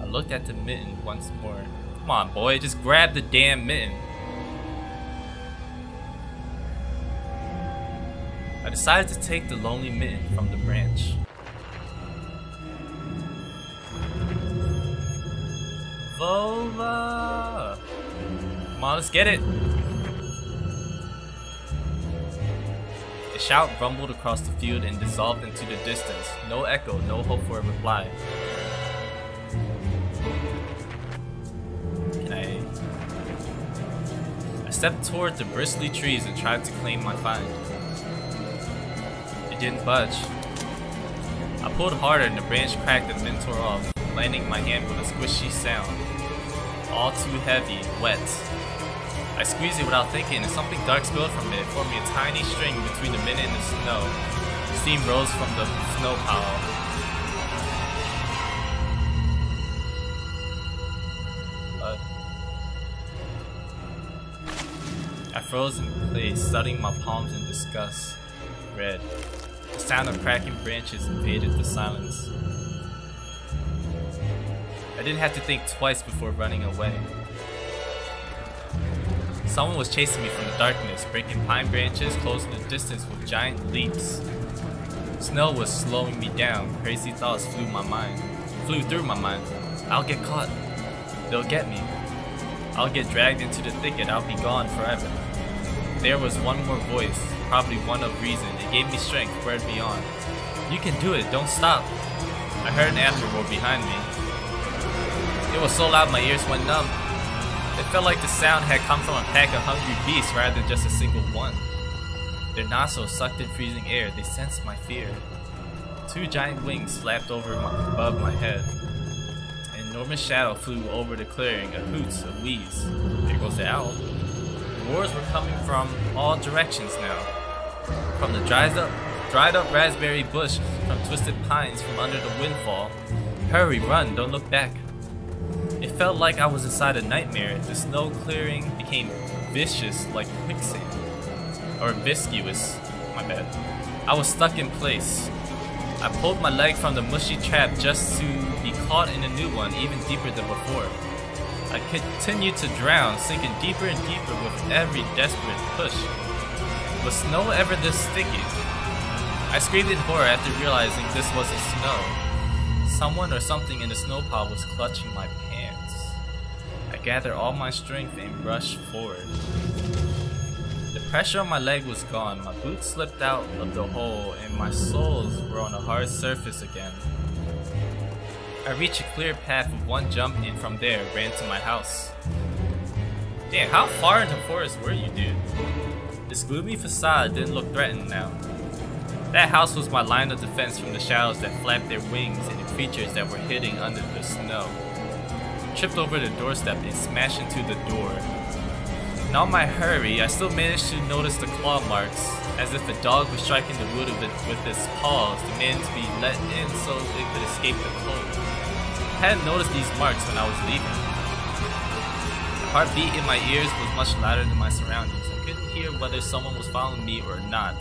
I looked at the mitten once more. Come on, boy, just grab the damn mitten. I decided to take the lonely mitten from the branch. Vova! Come on, let's get it! A shout rumbled across the field and dissolved into the distance. No echo, no hope for a reply. I stepped toward the bristly trees and tried to claim my find. It didn't budge. I pulled harder and the branch cracked and then tore off, landing my hand with a squishy sound. All too heavy, wet. I squeezed it without thinking and something dark spilled from it, forming a tiny string between the mitten and the snow. Steam rose from the snow pile. I froze in place, studying my palms in disgust. Red. The sound of cracking branches invaded the silence. I didn't have to think twice before running away. Someone was chasing me from the darkness, breaking pine branches, closing the distance with giant leaps. Snow was slowing me down. Crazy thoughts flew through my mind. I'll get caught. They'll get me. I'll get dragged into the thicket. I'll be gone forever. There was one more voice, probably one of reason. It gave me strength, word beyond. You can do it. Don't stop. I heard an animal roar behind me. It was so loud my ears went numb. It felt like the sound had come from a pack of hungry beasts rather than just a single one. Their nostrils sucked in freezing air. They sensed my fear. Two giant wings flapped above my head. An enormous shadow flew over the clearing, a hoot, a wheeze. There goes the owl. The roars were coming from all directions now. From the dried up raspberry bush, from twisted pines, from under the windfall. Hurry, run, don't look back. It felt like I was inside a nightmare. The snow clearing became vicious like quicksand. Or viscous, my bad. I was stuck in place. I pulled my leg from the mushy trap just to be caught in a new one, even deeper than before. I continued to drown, sinking deeper and deeper with every desperate push. Was snow ever this sticky? I screamed in horror after realizing this wasn't snow. Someone or something in the snow pile was clutching my pants. I gathered all my strength and rushed forward. The pressure on my leg was gone, my boots slipped out of the hole, and my soles were on a hard surface again. I reached a clear path with one jump and from there ran to my house. Damn, how far into the forest were you, dude? This gloomy facade didn't look threatened now. That house was my line of defense from the shadows that flapped their wings and the creatures that were hiding under the snow. I tripped over the doorstep and smashed into the door. In all my hurry, I still managed to notice the claw marks, as if a dog was striking the wood with its paws, demanding to be let in so it could escape the cold. I hadn't noticed these marks when I was leaving. The heartbeat in my ears was much louder than my surroundings. I couldn't hear whether someone was following me or not.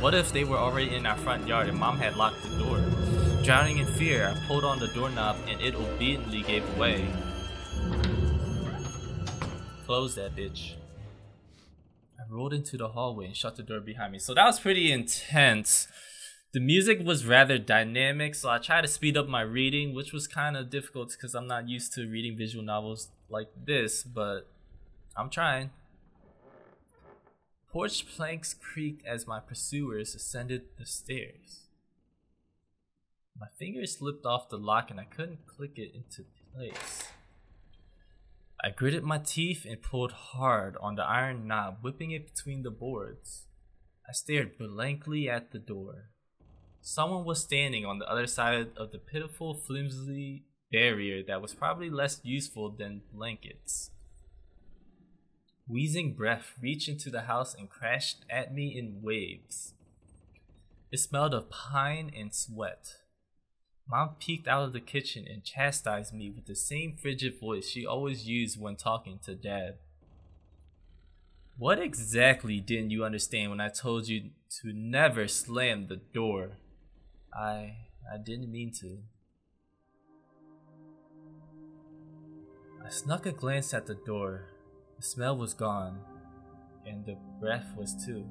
What if they were already in our front yard and Mom had locked the door? Drowning in fear, I pulled on the doorknob and it obediently gave way. Close that bitch. I rolled into the hallway and shut the door behind me. So that was pretty intense. The music was rather dynamic, so I tried to speed up my reading, which was kind of difficult because I'm not used to reading visual novels like this, but I'm trying. Porch planks creaked as my pursuers ascended the stairs. My fingers slipped off the lock and I couldn't click it into place. I gritted my teeth and pulled hard on the iron knob, whipping it between the boards. I stared blankly at the door. Someone was standing on the other side of the pitiful, flimsy barrier that was probably less useful than blankets. Wheezing breath reached into the house and crashed at me in waves. It smelled of pine and sweat. Mom peeked out of the kitchen and chastised me with the same frigid voice she always used when talking to Dad. What exactly didn't you understand when I told you to never slam the door? I didn't mean to. I snuck a glance at the door. The smell was gone, and the breath was too.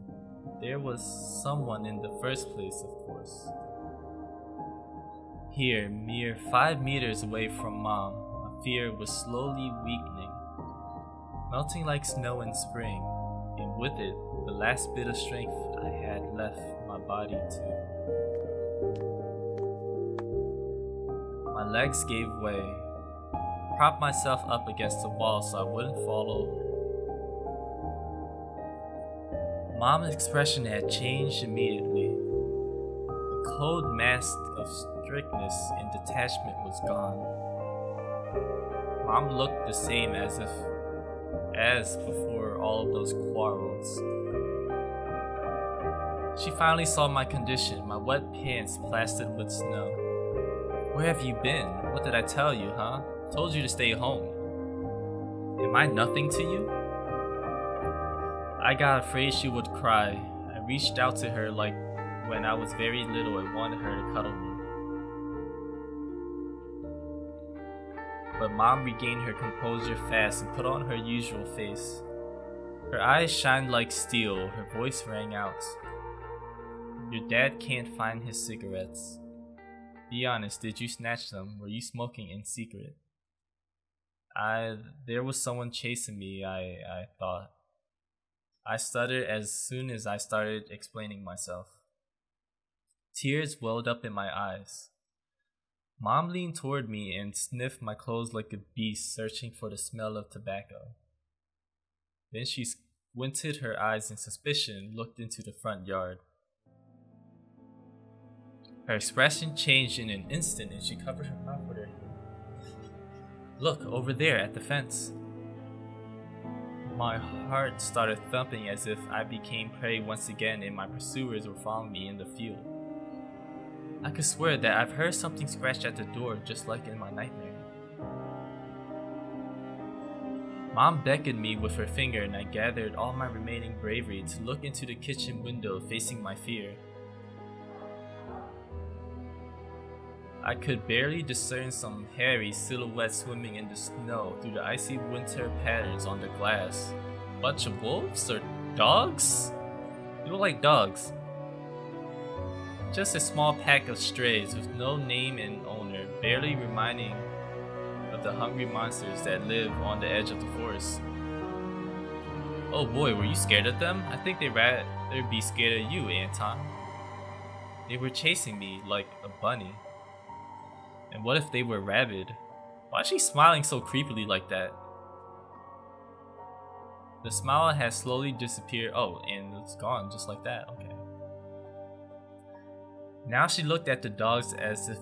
There was someone in the first place, of course. Here, mere 5 meters away from Mom, my fear was slowly weakening, melting like snow in spring, and with it, the last bit of strength I had left my body too. My legs gave way. I propped myself up against the wall so I wouldn't fall over. Mom's expression had changed immediately. The cold mask of strictness and detachment was gone. Mom looked the same as before all of those quarrels. She finally saw my condition, my wet pants plastered with snow. Where have you been? What did I tell you, huh? Told you to stay home. Am I nothing to you? I got afraid she would cry. I reached out to her like when I was very little and wanted her to cuddle me. But Mom regained her composure fast and put on her usual face. Her eyes shined like steel, her voice rang out. Your dad can't find his cigarettes. Be honest, did you snatch them? Were you smoking in secret? There was someone chasing me, I thought. I stuttered as soon as I started explaining myself. Tears welled up in my eyes. Mom leaned toward me and sniffed my clothes like a beast searching for the smell of tobacco. Then she squinted her eyes in suspicion and looked into the front yard. Her expression changed in an instant and she covered her mouth with her hand. Look, over there at the fence. My heart started thumping as if I became prey once again and my pursuers were following me in the field. I could swear that I've heard something scratch at the door just like in my nightmare. Mom beckoned me with her finger and I gathered all my remaining bravery to look into the kitchen window facing my fear. I could barely discern some hairy silhouettes swimming in the snow through the icy winter patterns on the glass. Bunch of wolves or dogs? They look like dogs. Just a small pack of strays with no name and owner, barely reminding of the hungry monsters that live on the edge of the forest. Oh boy, were you scared of them? I think they'd rather be scared of you, Anton. They were chasing me like a bunny. And what if they were rabid? Why is she smiling so creepily like that? The smile has slowly disappeared. Oh, and it's gone just like that. Okay. Now she looked at the dogs as if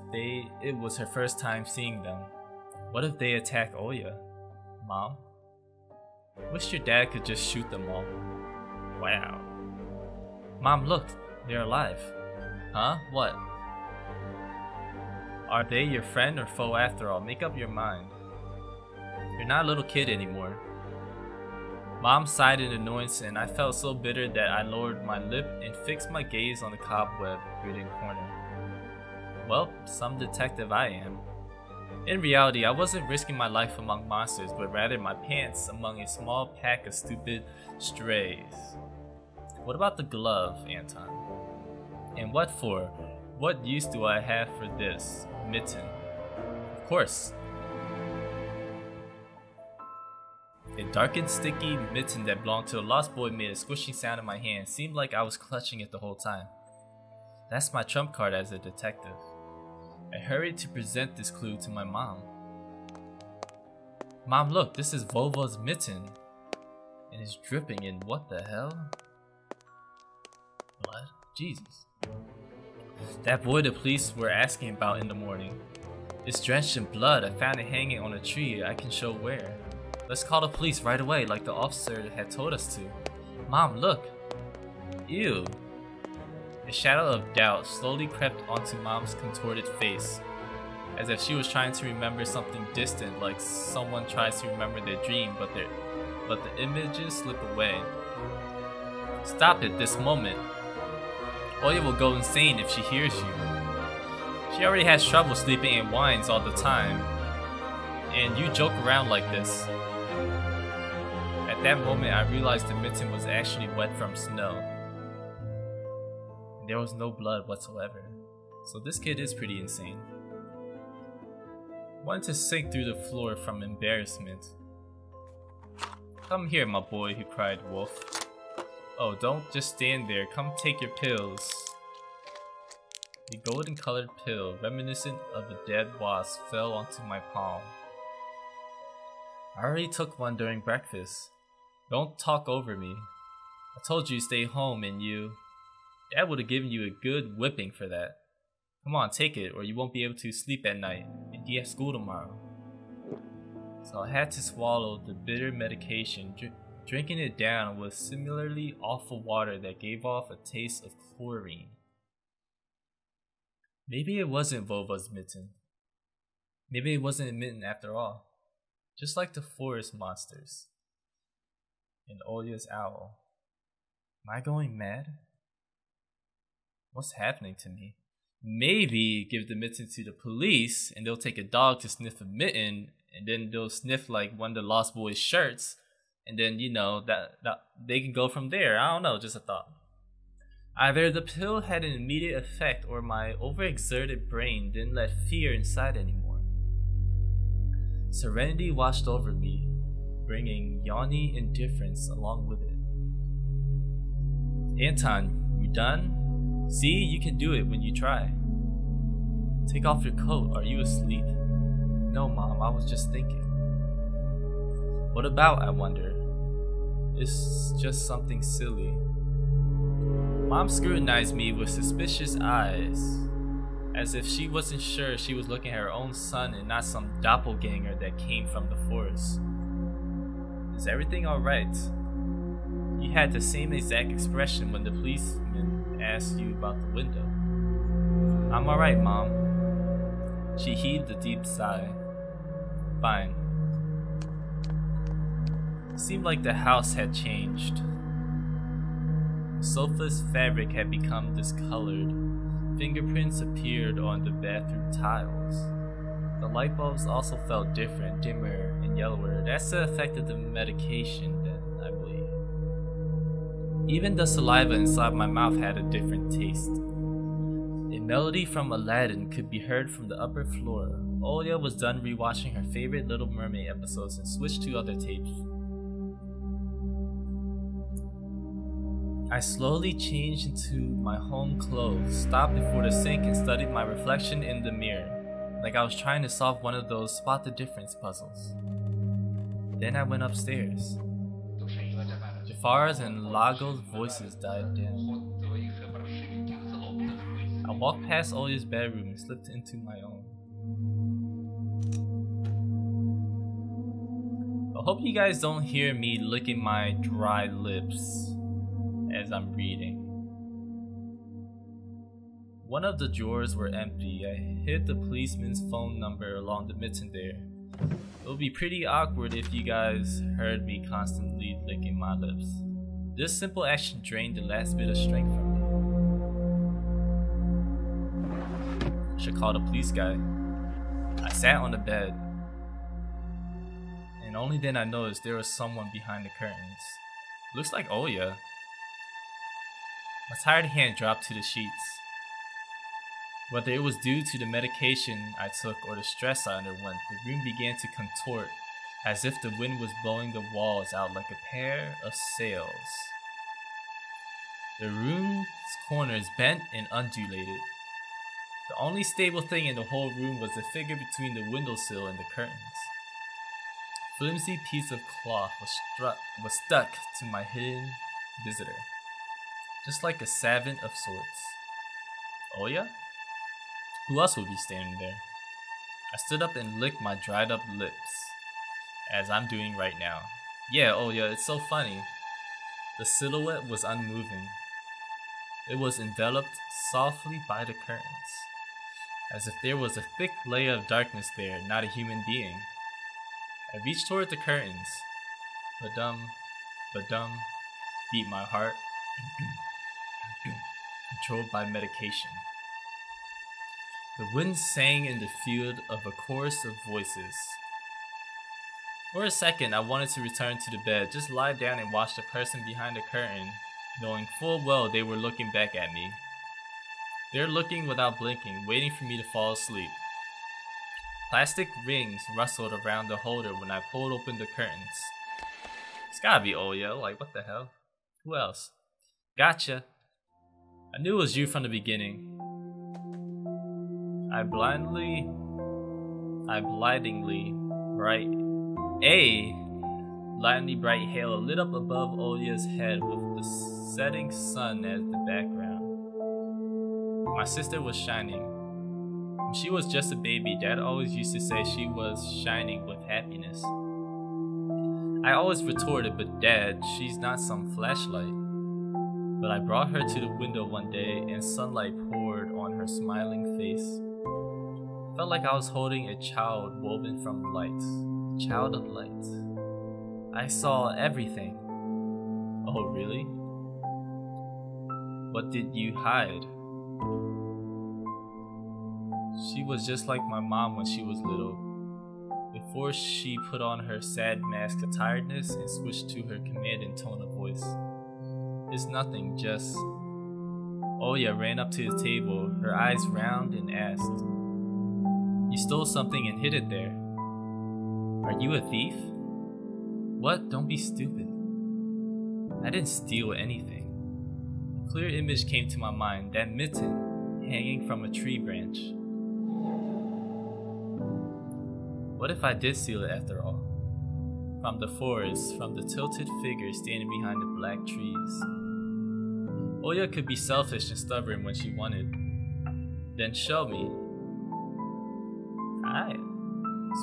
it was her first time seeing them. What if they attack Oya? Mom? Wish your dad could just shoot them all. Wow. Mom, look, they're alive. Huh? What? Are they your friend or foe after all? Make up your mind. You're not a little kid anymore. Mom sighed in annoyance and I felt so bitter that I lowered my lip and fixed my gaze on the cobweb hidden corner. Well, some detective I am. In reality, I wasn't risking my life among monsters, but rather my pants among a small pack of stupid strays. What about the glove, Anton? And what for? What use do I have for this mitten? Of course. A dark and sticky mitten that belonged to a lost boy made a squishing sound in my hand. Seemed like I was clutching it the whole time. That's my trump card as a detective. I hurried to present this clue to my mom. Mom, look, this is Volva's mitten. And it's dripping in what the hell? Blood? Jesus. That boy the police were asking about in the morning. It's drenched in blood. I found it hanging on a tree. I can show where. Let's call the police right away like the officer had told us to. Mom, look. Ew. A shadow of doubt slowly crept onto Mom's contorted face, as if she was trying to remember something distant, like someone tries to remember their dream, but the images slip away. Stop it this moment. Oya will go insane if she hears you. She already has trouble sleeping and whines all the time, and you joke around like this. At that moment, I realized the mitten was actually wet from snow. And there was no blood whatsoever. So this kid is pretty insane. Wanted to sink through the floor from embarrassment. Come here, my boy, he cried, Wolf. Oh, don't just stand there. Come take your pills. A golden colored pill, reminiscent of a dead wasp, fell onto my palm. I already took one during breakfast. Don't talk over me. I told you to stay home and you... Dad would have given you a good whipping for that. Come on, take it or you won't be able to sleep at night and you have school tomorrow. So I had to swallow the bitter medication. Drinking it down was similarly awful water that gave off a taste of chlorine. Maybe it wasn't Volva's mitten. Maybe it wasn't a mitten after all. Just like the forest monsters. And Olya's owl. Am I going mad? What's happening to me? Maybe give the mitten to the police and they'll take a dog to sniff a mitten and then they'll sniff like one of the Lost Boys shirts and then, you know, that they can go from there. I don't know, just a thought. Either the pill had an immediate effect or my overexerted brain didn't let fear inside anymore. Serenity washed over me, bringing yawny indifference along with it. Anton, you done? See, you can do it when you try. Take off your coat. Are you asleep? No, Mom, I was just thinking. What about, I wonder? It's just something silly. Mom scrutinized me with suspicious eyes, as if she wasn't sure she was looking at her own son and not some doppelganger that came from the forest. Is everything alright? You had the same exact expression when the policeman asked you about the window. I'm alright, Mom. She heaved a deep sigh. Fine. It seemed like the house had changed. The sofa's fabric had become discolored. Fingerprints appeared on the bathroom tiles. The light bulbs also felt different, dimmer and yellower. That's the effect of the medication, then, I believe. Even the saliva inside my mouth had a different taste. A melody from Aladdin could be heard from the upper floor. Olya was done rewatching her favorite Little Mermaid episodes and switched to other tapes. I slowly changed into my home clothes, stopped before the sink and studied my reflection in the mirror, like I was trying to solve one of those spot the difference puzzles. Then I went upstairs. Jafar's and Lago's voices died down. I walked past Olya's bedroom and slipped into my own. I hope you guys don't hear me licking my dry lips as I'm reading. One of the drawers were empty. I hid the policeman's phone number along the mitten there. It would be pretty awkward if you guys heard me constantly licking my lips. This simple action drained the last bit of strength from me. I should call the police guy. I sat on the bed, and only then I noticed there was someone behind the curtains. Looks like Olya. My tired hand dropped to the sheets. Whether it was due to the medication I took or the stress I underwent, the room began to contort as if the wind was blowing the walls out like a pair of sails. The room's corners bent and undulated. The only stable thing in the whole room was the figure between the windowsill and the curtains. A flimsy piece of cloth was stuck to my hidden visitor, just like a savant of sorts. Oh yeah? Who else would be standing there? I stood up and licked my dried up lips, as I'm doing right now. Yeah, oh yeah, it's so funny. The silhouette was unmoving. It was enveloped softly by the curtains, as if there was a thick layer of darkness there, not a human being. I reached toward the curtains. Ba-dum, ba-dum, beat my heart, controlled by medication. The wind sang in the field of a chorus of voices. For a second, I wanted to return to the bed, just lie down and watch the person behind the curtain, knowing full well they were looking back at me. They're looking without blinking, waiting for me to fall asleep. Plastic rings rustled around the holder when I pulled open the curtains. It's gotta be Oya, like what the hell? Who else? Gotcha. I knew it was you from the beginning. A blindingly bright halo lit up above Olya's head with the setting sun as the background. My sister was shining. When she was just a baby, Dad always used to say she was shining with happiness. I always retorted, but Dad, she's not some flashlight. But I brought her to the window one day and sunlight poured on her smiling face. Felt like I was holding a child woven from light, a child of light. I saw everything. Oh, really? What did you hide? She was just like my mom when she was little. Before she put on her sad mask of tiredness and switched to her commanding tone of voice. It's nothing, just... Oya ran up to the table, her eyes round, and asked, "You stole something and hid it there. Are you a thief?" "What? Don't be stupid. I didn't steal anything." A clear image came to my mind, that mitten hanging from a tree branch. What if I did steal it after all? From the forest, from the tilted figure standing behind the black trees. Oya could be selfish and stubborn when she wanted. Then show me. Alright.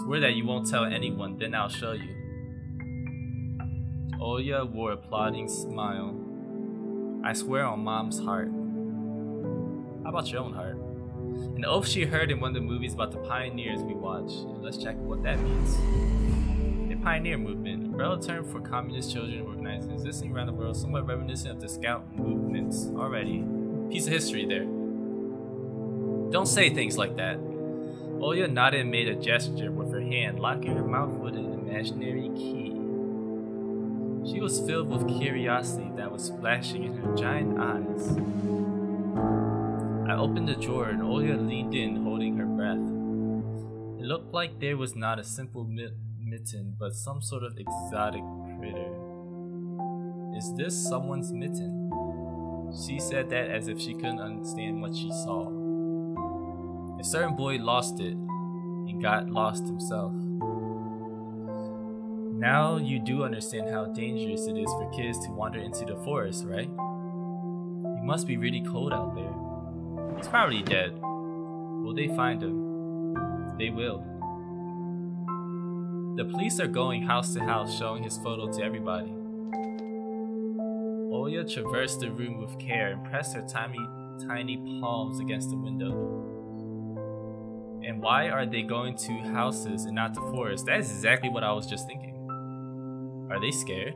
Swear that you won't tell anyone, then I'll show you. Oya wore a plodding smile. I swear on Mom's heart. How about your own heart? An oath she heard in one of the movies about the pioneers we watch. Let's check what that means. The pioneer movement, a umbrella term for communist children organized existing around the world, somewhat reminiscent of the scout movements. Already. Piece of history there. Don't say things like that. Oya nodded and made a gesture with her hand, locking her mouth with an imaginary key. She was filled with curiosity that was splashing in her giant eyes. I opened the drawer and Oya leaned in, holding her breath. It looked like there was not a simple mitten, but some sort of exotic critter. Is this someone's mitten? She said that as if she couldn't understand what she saw. A certain boy lost it, and got lost himself. Now you do understand how dangerous it is for kids to wander into the forest, right? It must be really cold out there. He's probably dead. Will they find him? They will. The police are going house to house showing his photo to everybody. Oya traversed the room with care and pressed her tiny palms against the window. And why are they going to houses and not the forest? That is exactly what I was just thinking. Are they scared?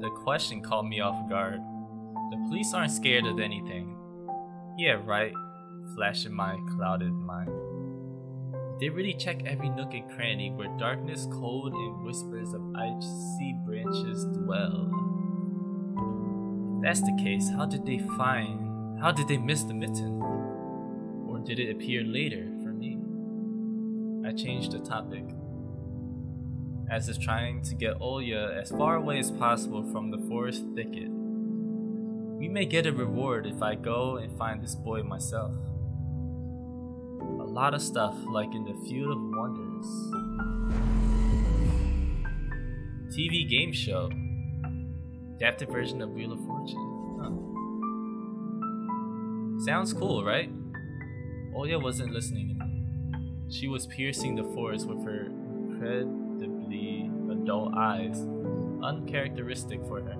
The question caught me off guard. The police aren't scared of anything. Yeah, right, flashed in my clouded mind. They really check every nook and cranny where darkness, cold, and whispers of icy branches dwell. If that's the case, how did they miss the mitten? Or did it appear later for me? I changed the topic. as if trying to get Olya as far away as possible from the forest thicket. We may get a reward if I go and find this boy myself. A lot of stuff, like in the Field of Wonders. TV game show. Adapted version of Wheel of Fortune. Huh. Sounds cool, right? Olya wasn't listening to me. She was piercing the forest with her incredibly adult eyes, uncharacteristic for her.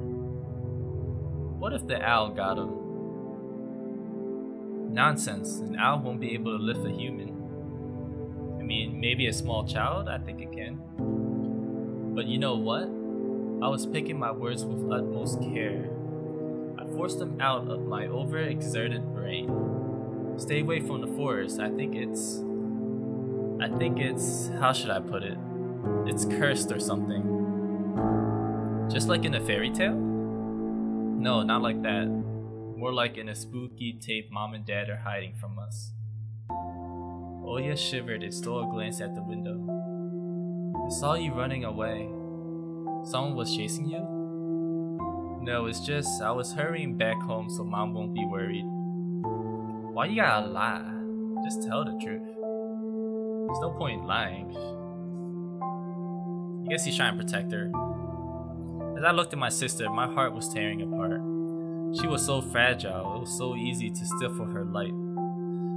What if the owl got him? Nonsense, an owl won't be able to lift a human. I mean, maybe a small child, I think it can. But you know what? I was picking my words with utmost care. I forced them out of my overexerted brain. Stay away from the forest. I think it's, how should I put it? It's cursed or something. Just like in a fairy tale? No, not like that. More like in a spooky tape Mom and Dad are hiding from us. Olya shivered and stole a glance at the window. I saw you running away. Someone was chasing you? No, it's just I was hurrying back home so Mom won't be worried. Why you gotta lie? Just tell the truth. There's no point in lying. I guess he's trying to protect her. As I looked at my sister, my heart was tearing apart. She was so fragile, it was so easy to stifle her light.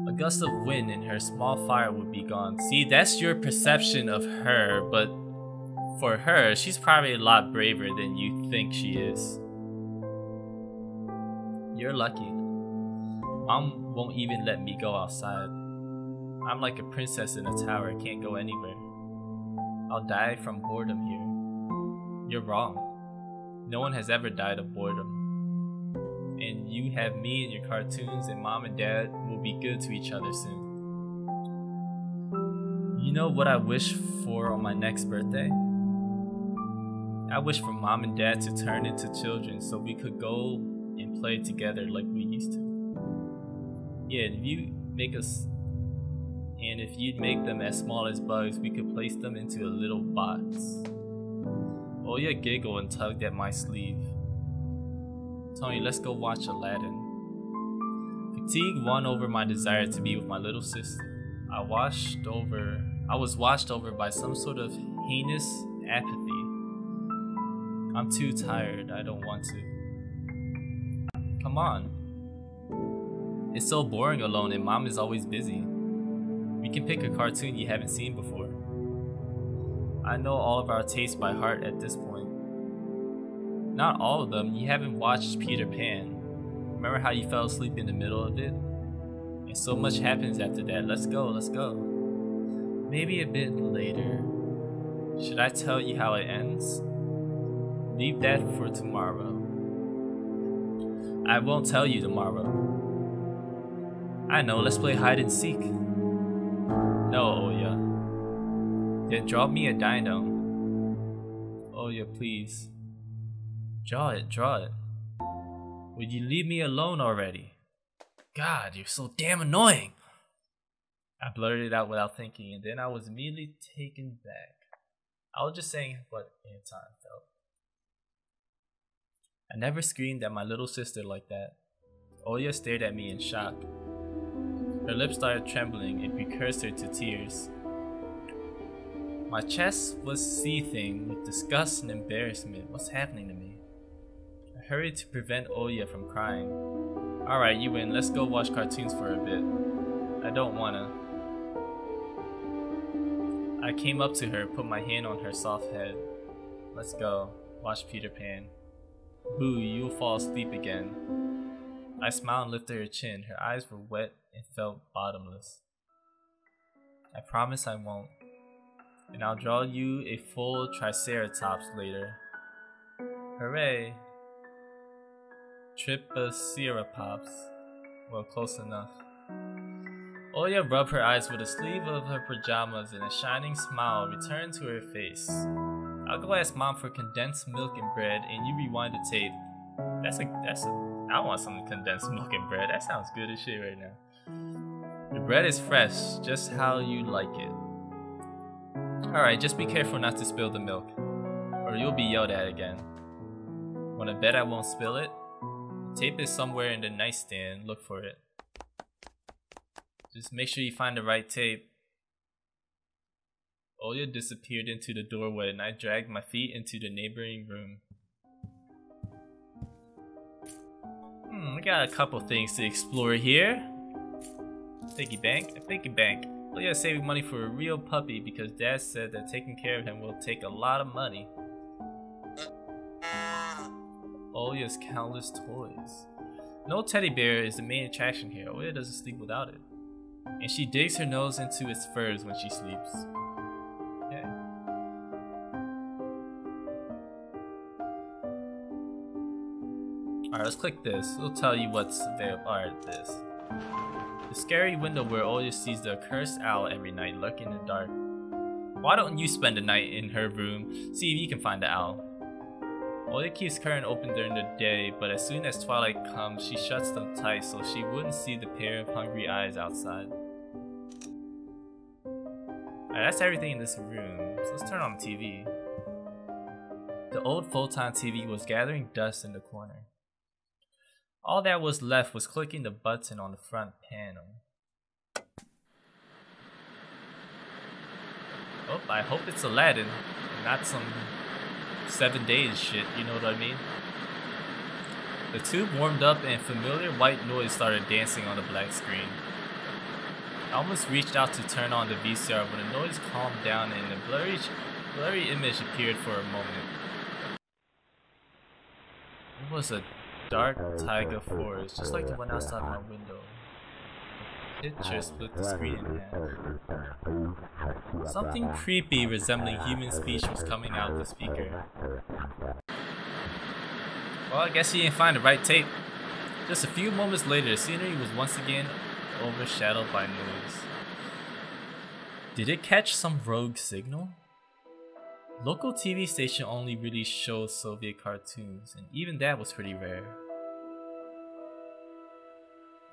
A gust of wind and her small fire would be gone. See, that's your perception of her, but for her, she's probably a lot braver than you think she is. You're lucky. Mom won't even let me go outside. I'm like a princess in a tower, can't go anywhere. I'll die from boredom here. You're wrong. No one has ever died of boredom. And you have me and your cartoons, and Mom and Dad will be good to each other soon. You know what I wish for on my next birthday? I wish for Mom and Dad to turn into children so we could go and play together like we used to. Yeah, if you'd make them as small as bugs, we could place them into a little box. Olya giggled and tugged at my sleeve. Tony, let's go watch Aladdin. Fatigue won over my desire to be with my little sister. I was washed over by some sort of heinous apathy. I'm too tired, I don't want to. Come on. It's so boring alone and Mom is always busy. We can pick a cartoon you haven't seen before. I know all of our tastes by heart at this point. Not all of them. You haven't watched Peter Pan. Remember how you fell asleep in the middle of it? And so much happens after that. Let's go, let's go. Maybe a bit later. Should I tell you how it ends? Leave that for tomorrow. I won't tell you tomorrow. I know, let's play hide and seek. No, Olya. Then draw me a dino. Olya, please. Draw it, draw it. Would you leave me alone already? God, you're so damn annoying. I blurted it out without thinking, and then I was immediately taken back. I was just saying what Anton felt. I never screamed at my little sister like that. Olya stared at me in shock. Her lips started trembling and precursor to tears. My chest was seething with disgust and embarrassment. What's happening to me? I hurried to prevent Olya from crying. Alright, you win. Let's go watch cartoons for a bit. I don't wanna. I came up to her, put my hand on her soft head. Let's go. Watch Peter Pan. Boo, you'll fall asleep again. I smiled and lifted her chin. Her eyes were wet and felt bottomless. I promise I won't. And I'll draw you a full triceratops later. Hooray! Triceratops. Well, close enough. Olya rubbed her eyes with the sleeve of her pajamas and a shining smile returned to her face. I'll go ask Mom for condensed milk and bread and you rewind the tape. I want some condensed milk and bread. That sounds good as shit right now. The bread is fresh, just how you like it. Alright, just be careful not to spill the milk, or you'll be yelled at again. Wanna bet I won't spill it? The tape is somewhere in the nightstand, look for it. Just make sure you find the right tape. Oya disappeared into the doorway and I dragged my feet into the neighboring room. We got a couple things to explore here. Piggy bank, a piggy bank. Oya saving money for a real puppy because Dad said that taking care of him will take a lot of money. Oya's countless toys. No teddy bear is the main attraction here. Oya doesn't sleep without it. And she digs her nose into its furs when she sleeps. Okay. Alright, let's click this. It'll tell you what's available. Alright, this. The scary window where Oya sees the cursed owl every night lurking in the dark. Why don't you spend the night in her room, see if you can find the owl? Oya keeps curtain open during the day, but as soon as twilight comes, she shuts them tight so she wouldn't see the pair of hungry eyes outside. Alright, that's everything in this room, so let's turn on the TV. The old Photon TV was gathering dust in the corner. All that was left was clicking the button on the front panel. Oh, I hope it's Aladdin, and not some 7 days shit, you know what I mean? The tube warmed up and familiar white noise started dancing on the black screen. I almost reached out to turn on the VCR when the noise calmed down and a blurry image appeared for a moment. It was a dark taiga forest, just like the one outside my window. The picture split the screen in half. Something creepy resembling human speech was coming out of the speaker. Well, I guess he didn't find the right tape. Just a few moments later, the scenery was once again overshadowed by noise. Did it catch some rogue signal? Local TV station only really shows Soviet cartoons, and even that was pretty rare.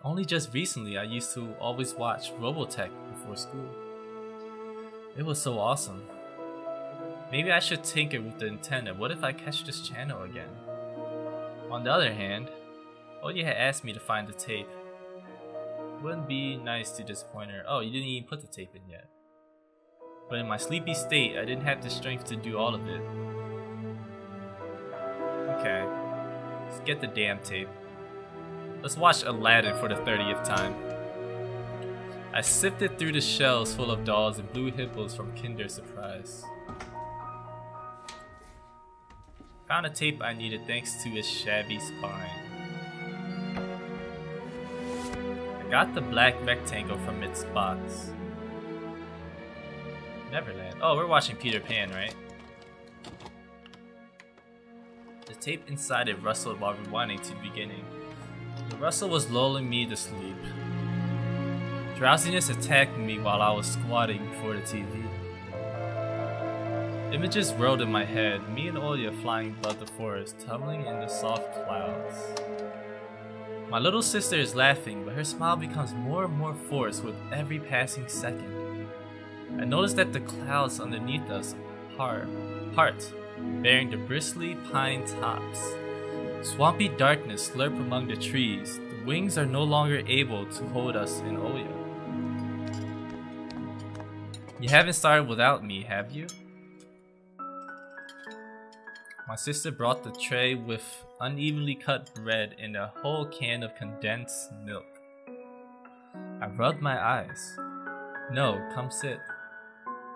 Only just recently I used to always watch Robotech before school. It was so awesome. Maybe I should tinker with the antenna. What if I catch this channel again? On the other hand, Oya had asked me to find the tape. Wouldn't be nice to disappoint her. Oh, you didn't even put the tape in yet. But in my sleepy state, I didn't have the strength to do all of it. Okay, let's get the damn tape. Let's watch Aladdin for the 30th time. I sifted through the shelves full of dolls and blue hippos from Kinder Surprise. Found a tape I needed thanks to its shabby spine. I got the black rectangle from its box. Neverland. Oh, we're watching Peter Pan, right? The tape inside it rustled while rewinding to the beginning. The rustle was lulling me to sleep. Drowsiness attacked me while I was squatting before the TV. Images whirled in my head, me and Oya flying above the forest, tumbling in the soft clouds. My little sister is laughing, but her smile becomes more and more forced with every passing second. I noticed that the clouds underneath us part, bearing the bristly pine tops. Swampy darkness slurp among the trees. The wings are no longer able to hold us in Oya. You haven't started without me, have you? My sister brought the tray with unevenly cut bread and a whole can of condensed milk. I rubbed my eyes. No, come sit.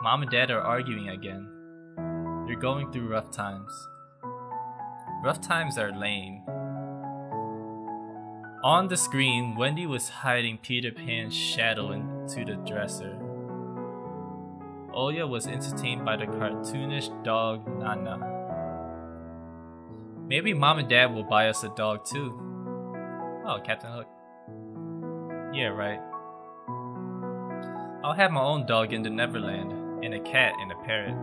Mom and Dad are arguing again. They're going through rough times. Rough times are lame. On the screen, Wendy was hiding Peter Pan's shadow into the dresser. Oya was entertained by the cartoonish dog Nana. Maybe Mom and Dad will buy us a dog too. Oh, Captain Hook. Yeah, right. I'll have my own dog in the Neverland, and a cat and a parrot.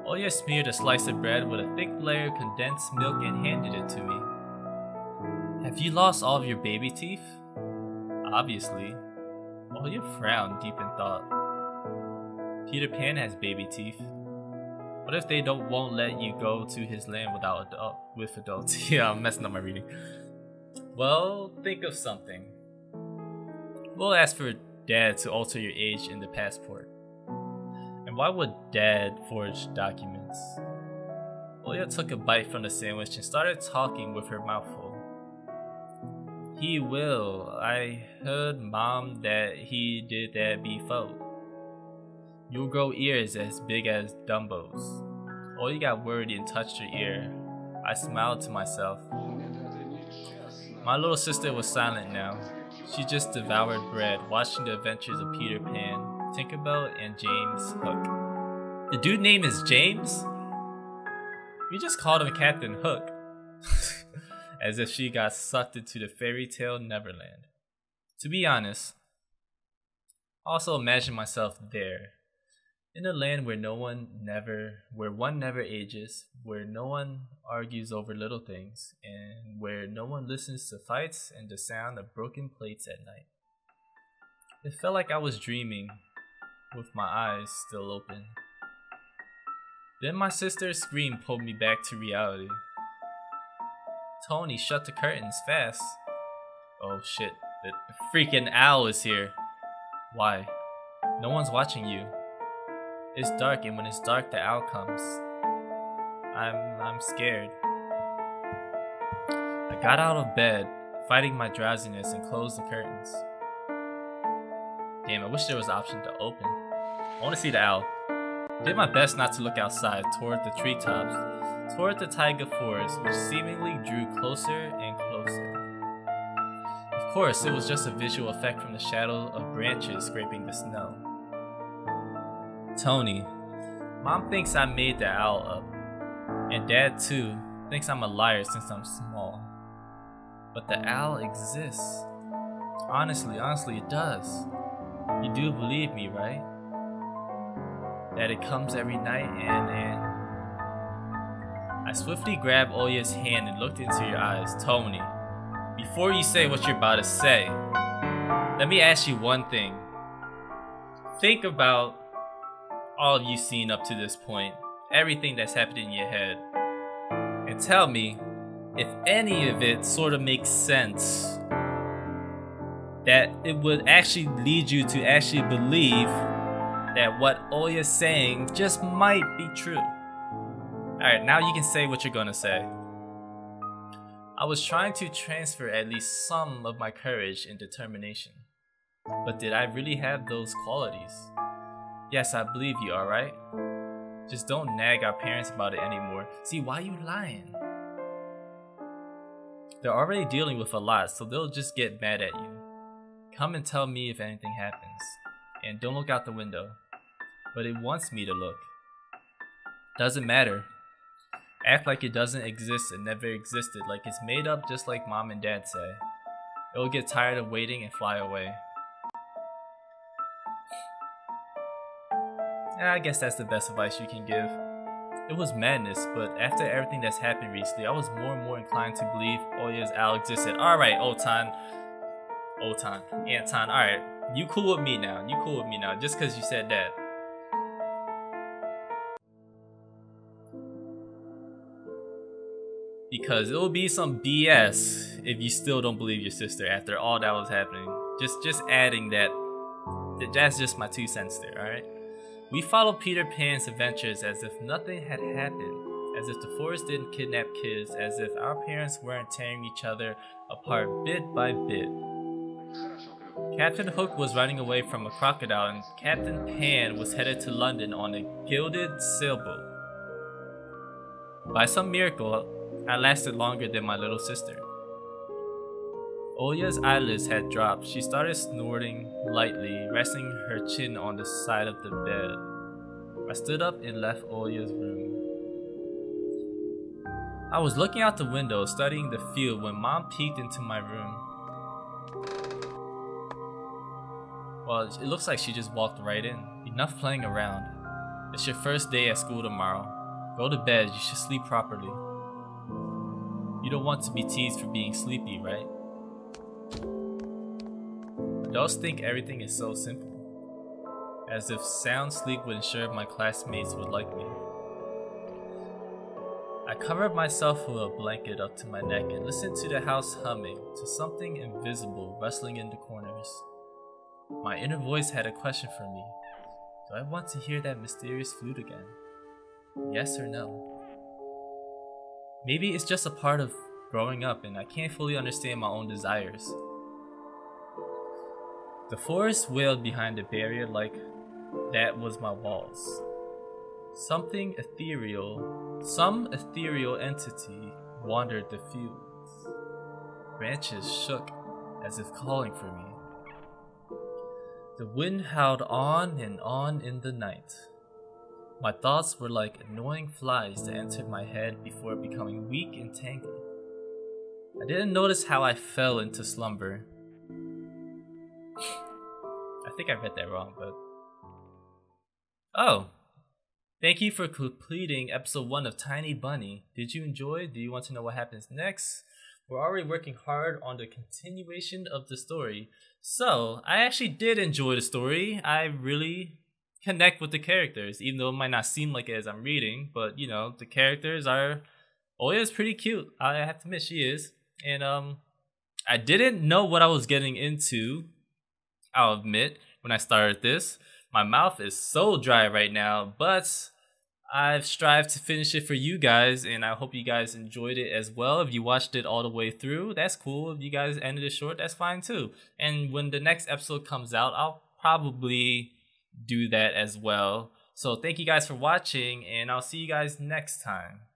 Oya smeared a slice of bread with a thick layer of condensed milk and handed it to me. Have you lost all of your baby teeth? Obviously. Oya frowned deep in thought. Peter Pan has baby teeth. What if they won't let you go to his land with adults? Yeah, I'm messing up my reading. Well, think of something. We'll ask for Dad to alter your age in the passport. And why would Dad forge documents? Oya took a bite from the sandwich and started talking with her mouth full. He will. I heard Mom that he did that before. You'll grow ears as big as Dumbo's. Oya got worried and touched her ear. I smiled to myself. My little sister was silent now. She just devoured bread, watching the adventures of Peter Pan, Tinkerbell, and James Hook. The dude name is James? We just called him Captain Hook. As if she got sucked into the fairy tale Neverland. To be honest, I also imagine myself there. In a land where one never ages, where no one argues over little things, and where no one listens to fights and the sound of broken plates at night. It felt like I was dreaming, with my eyes still open. Then my sister's scream pulled me back to reality. Tony, shut the curtains fast. Oh shit, the freaking owl is here. Why? No one's watching you. It's dark, and when it's dark, the owl comes. I'm scared. I got out of bed, fighting my drowsiness, and closed the curtains. Damn, I wish there was an option to open. I want to see the owl. Did my best not to look outside, toward the treetops, toward the taiga forest, which seemingly drew closer and closer. Of course, it was just a visual effect from the shadow of branches scraping the snow. Tony, Mom thinks I made the owl up, and Dad too thinks I'm a liar since I'm small. But the owl exists. Honestly, it does. You do believe me, right? That it comes every night and... I swiftly grabbed Oya's hand and looked into your eyes. Tony, before you say what you're about to say, let me ask you one thing. Think about all you've seen up to this point, everything that's happened in your head, and tell me if any of it sort of makes sense, that it would actually lead you to actually believe that what Oya's saying just might be true. Alright, now you can say what you're gonna say. I was trying to transfer at least some of my courage and determination. But did I really have those qualities? Yes, I believe you, alright? Just don't nag our parents about it anymore. See, why are you lying? They're already dealing with a lot, so they'll just get mad at you. Come and tell me if anything happens. And don't look out the window. But it wants me to look. Doesn't matter. Act like it doesn't exist and never existed, like it's made up just like Mom and Dad say. It'll get tired of waiting and fly away. I guess that's the best advice you can give. It was madness, but after everything that's happened recently, I was more and more inclined to believe Oya's owl existed. Alright, Anton, alright. You cool with me now, just cause you said that. Because it will be some BS if you still don't believe your sister after all that was happening. Just adding that, that's just my 2 cents there, alright? We followed Peter Pan's adventures as if nothing had happened, as if the forest didn't kidnap kids, as if our parents weren't tearing each other apart bit by bit. Captain Hook was running away from a crocodile, and Captain Pan was headed to London on a gilded sailboat. By some miracle, I lasted longer than my little sister. Oya's eyelids had dropped. She started snorting lightly, resting her chin on the side of the bed. I stood up and left Oya's room. I was looking out the window, studying the field, when Mom peeked into my room. Well, it looks like she just walked right in. Enough playing around. It's your first day at school tomorrow. Go to bed, you should sleep properly. You don't want to be teased for being sleepy, right? Adults think everything is so simple. as if sound sleep would ensure my classmates would like me. I covered myself with a blanket up to my neck and listened to the house humming, to something invisible rustling in the corners. My inner voice had a question for me. Do I want to hear that mysterious flute again? Yes or no? Maybe it's just a part of growing up and I can't fully understand my own desires. The forest wailed behind the barrier like that was my walls. Some ethereal entity wandered the fields. Branches shook as if calling for me. The wind howled on and on in the night. My thoughts were like annoying flies that entered my head before becoming weak and tangled. I didn't notice how I fell into slumber. I think I read that wrong, but... Oh! Thank you for completing episode 1 of Tiny Bunny. Did you enjoy? Do you want to know what happens next? We're already working hard on the continuation of the story. So, I actually did enjoy the story. I really connect with the characters, even though it might not seem like it as I'm reading. But, you know, the characters are... Oya's pretty cute. I have to admit, she is. And, I didn't know what I was getting into, I'll admit, when I started this. My mouth is so dry right now, but I've strived to finish it for you guys, and I hope you guys enjoyed it as well. If you watched it all the way through, that's cool. If you guys ended it short, that's fine too. And when the next episode comes out, I'll probably do that as well. So thank you guys for watching, and I'll see you guys next time.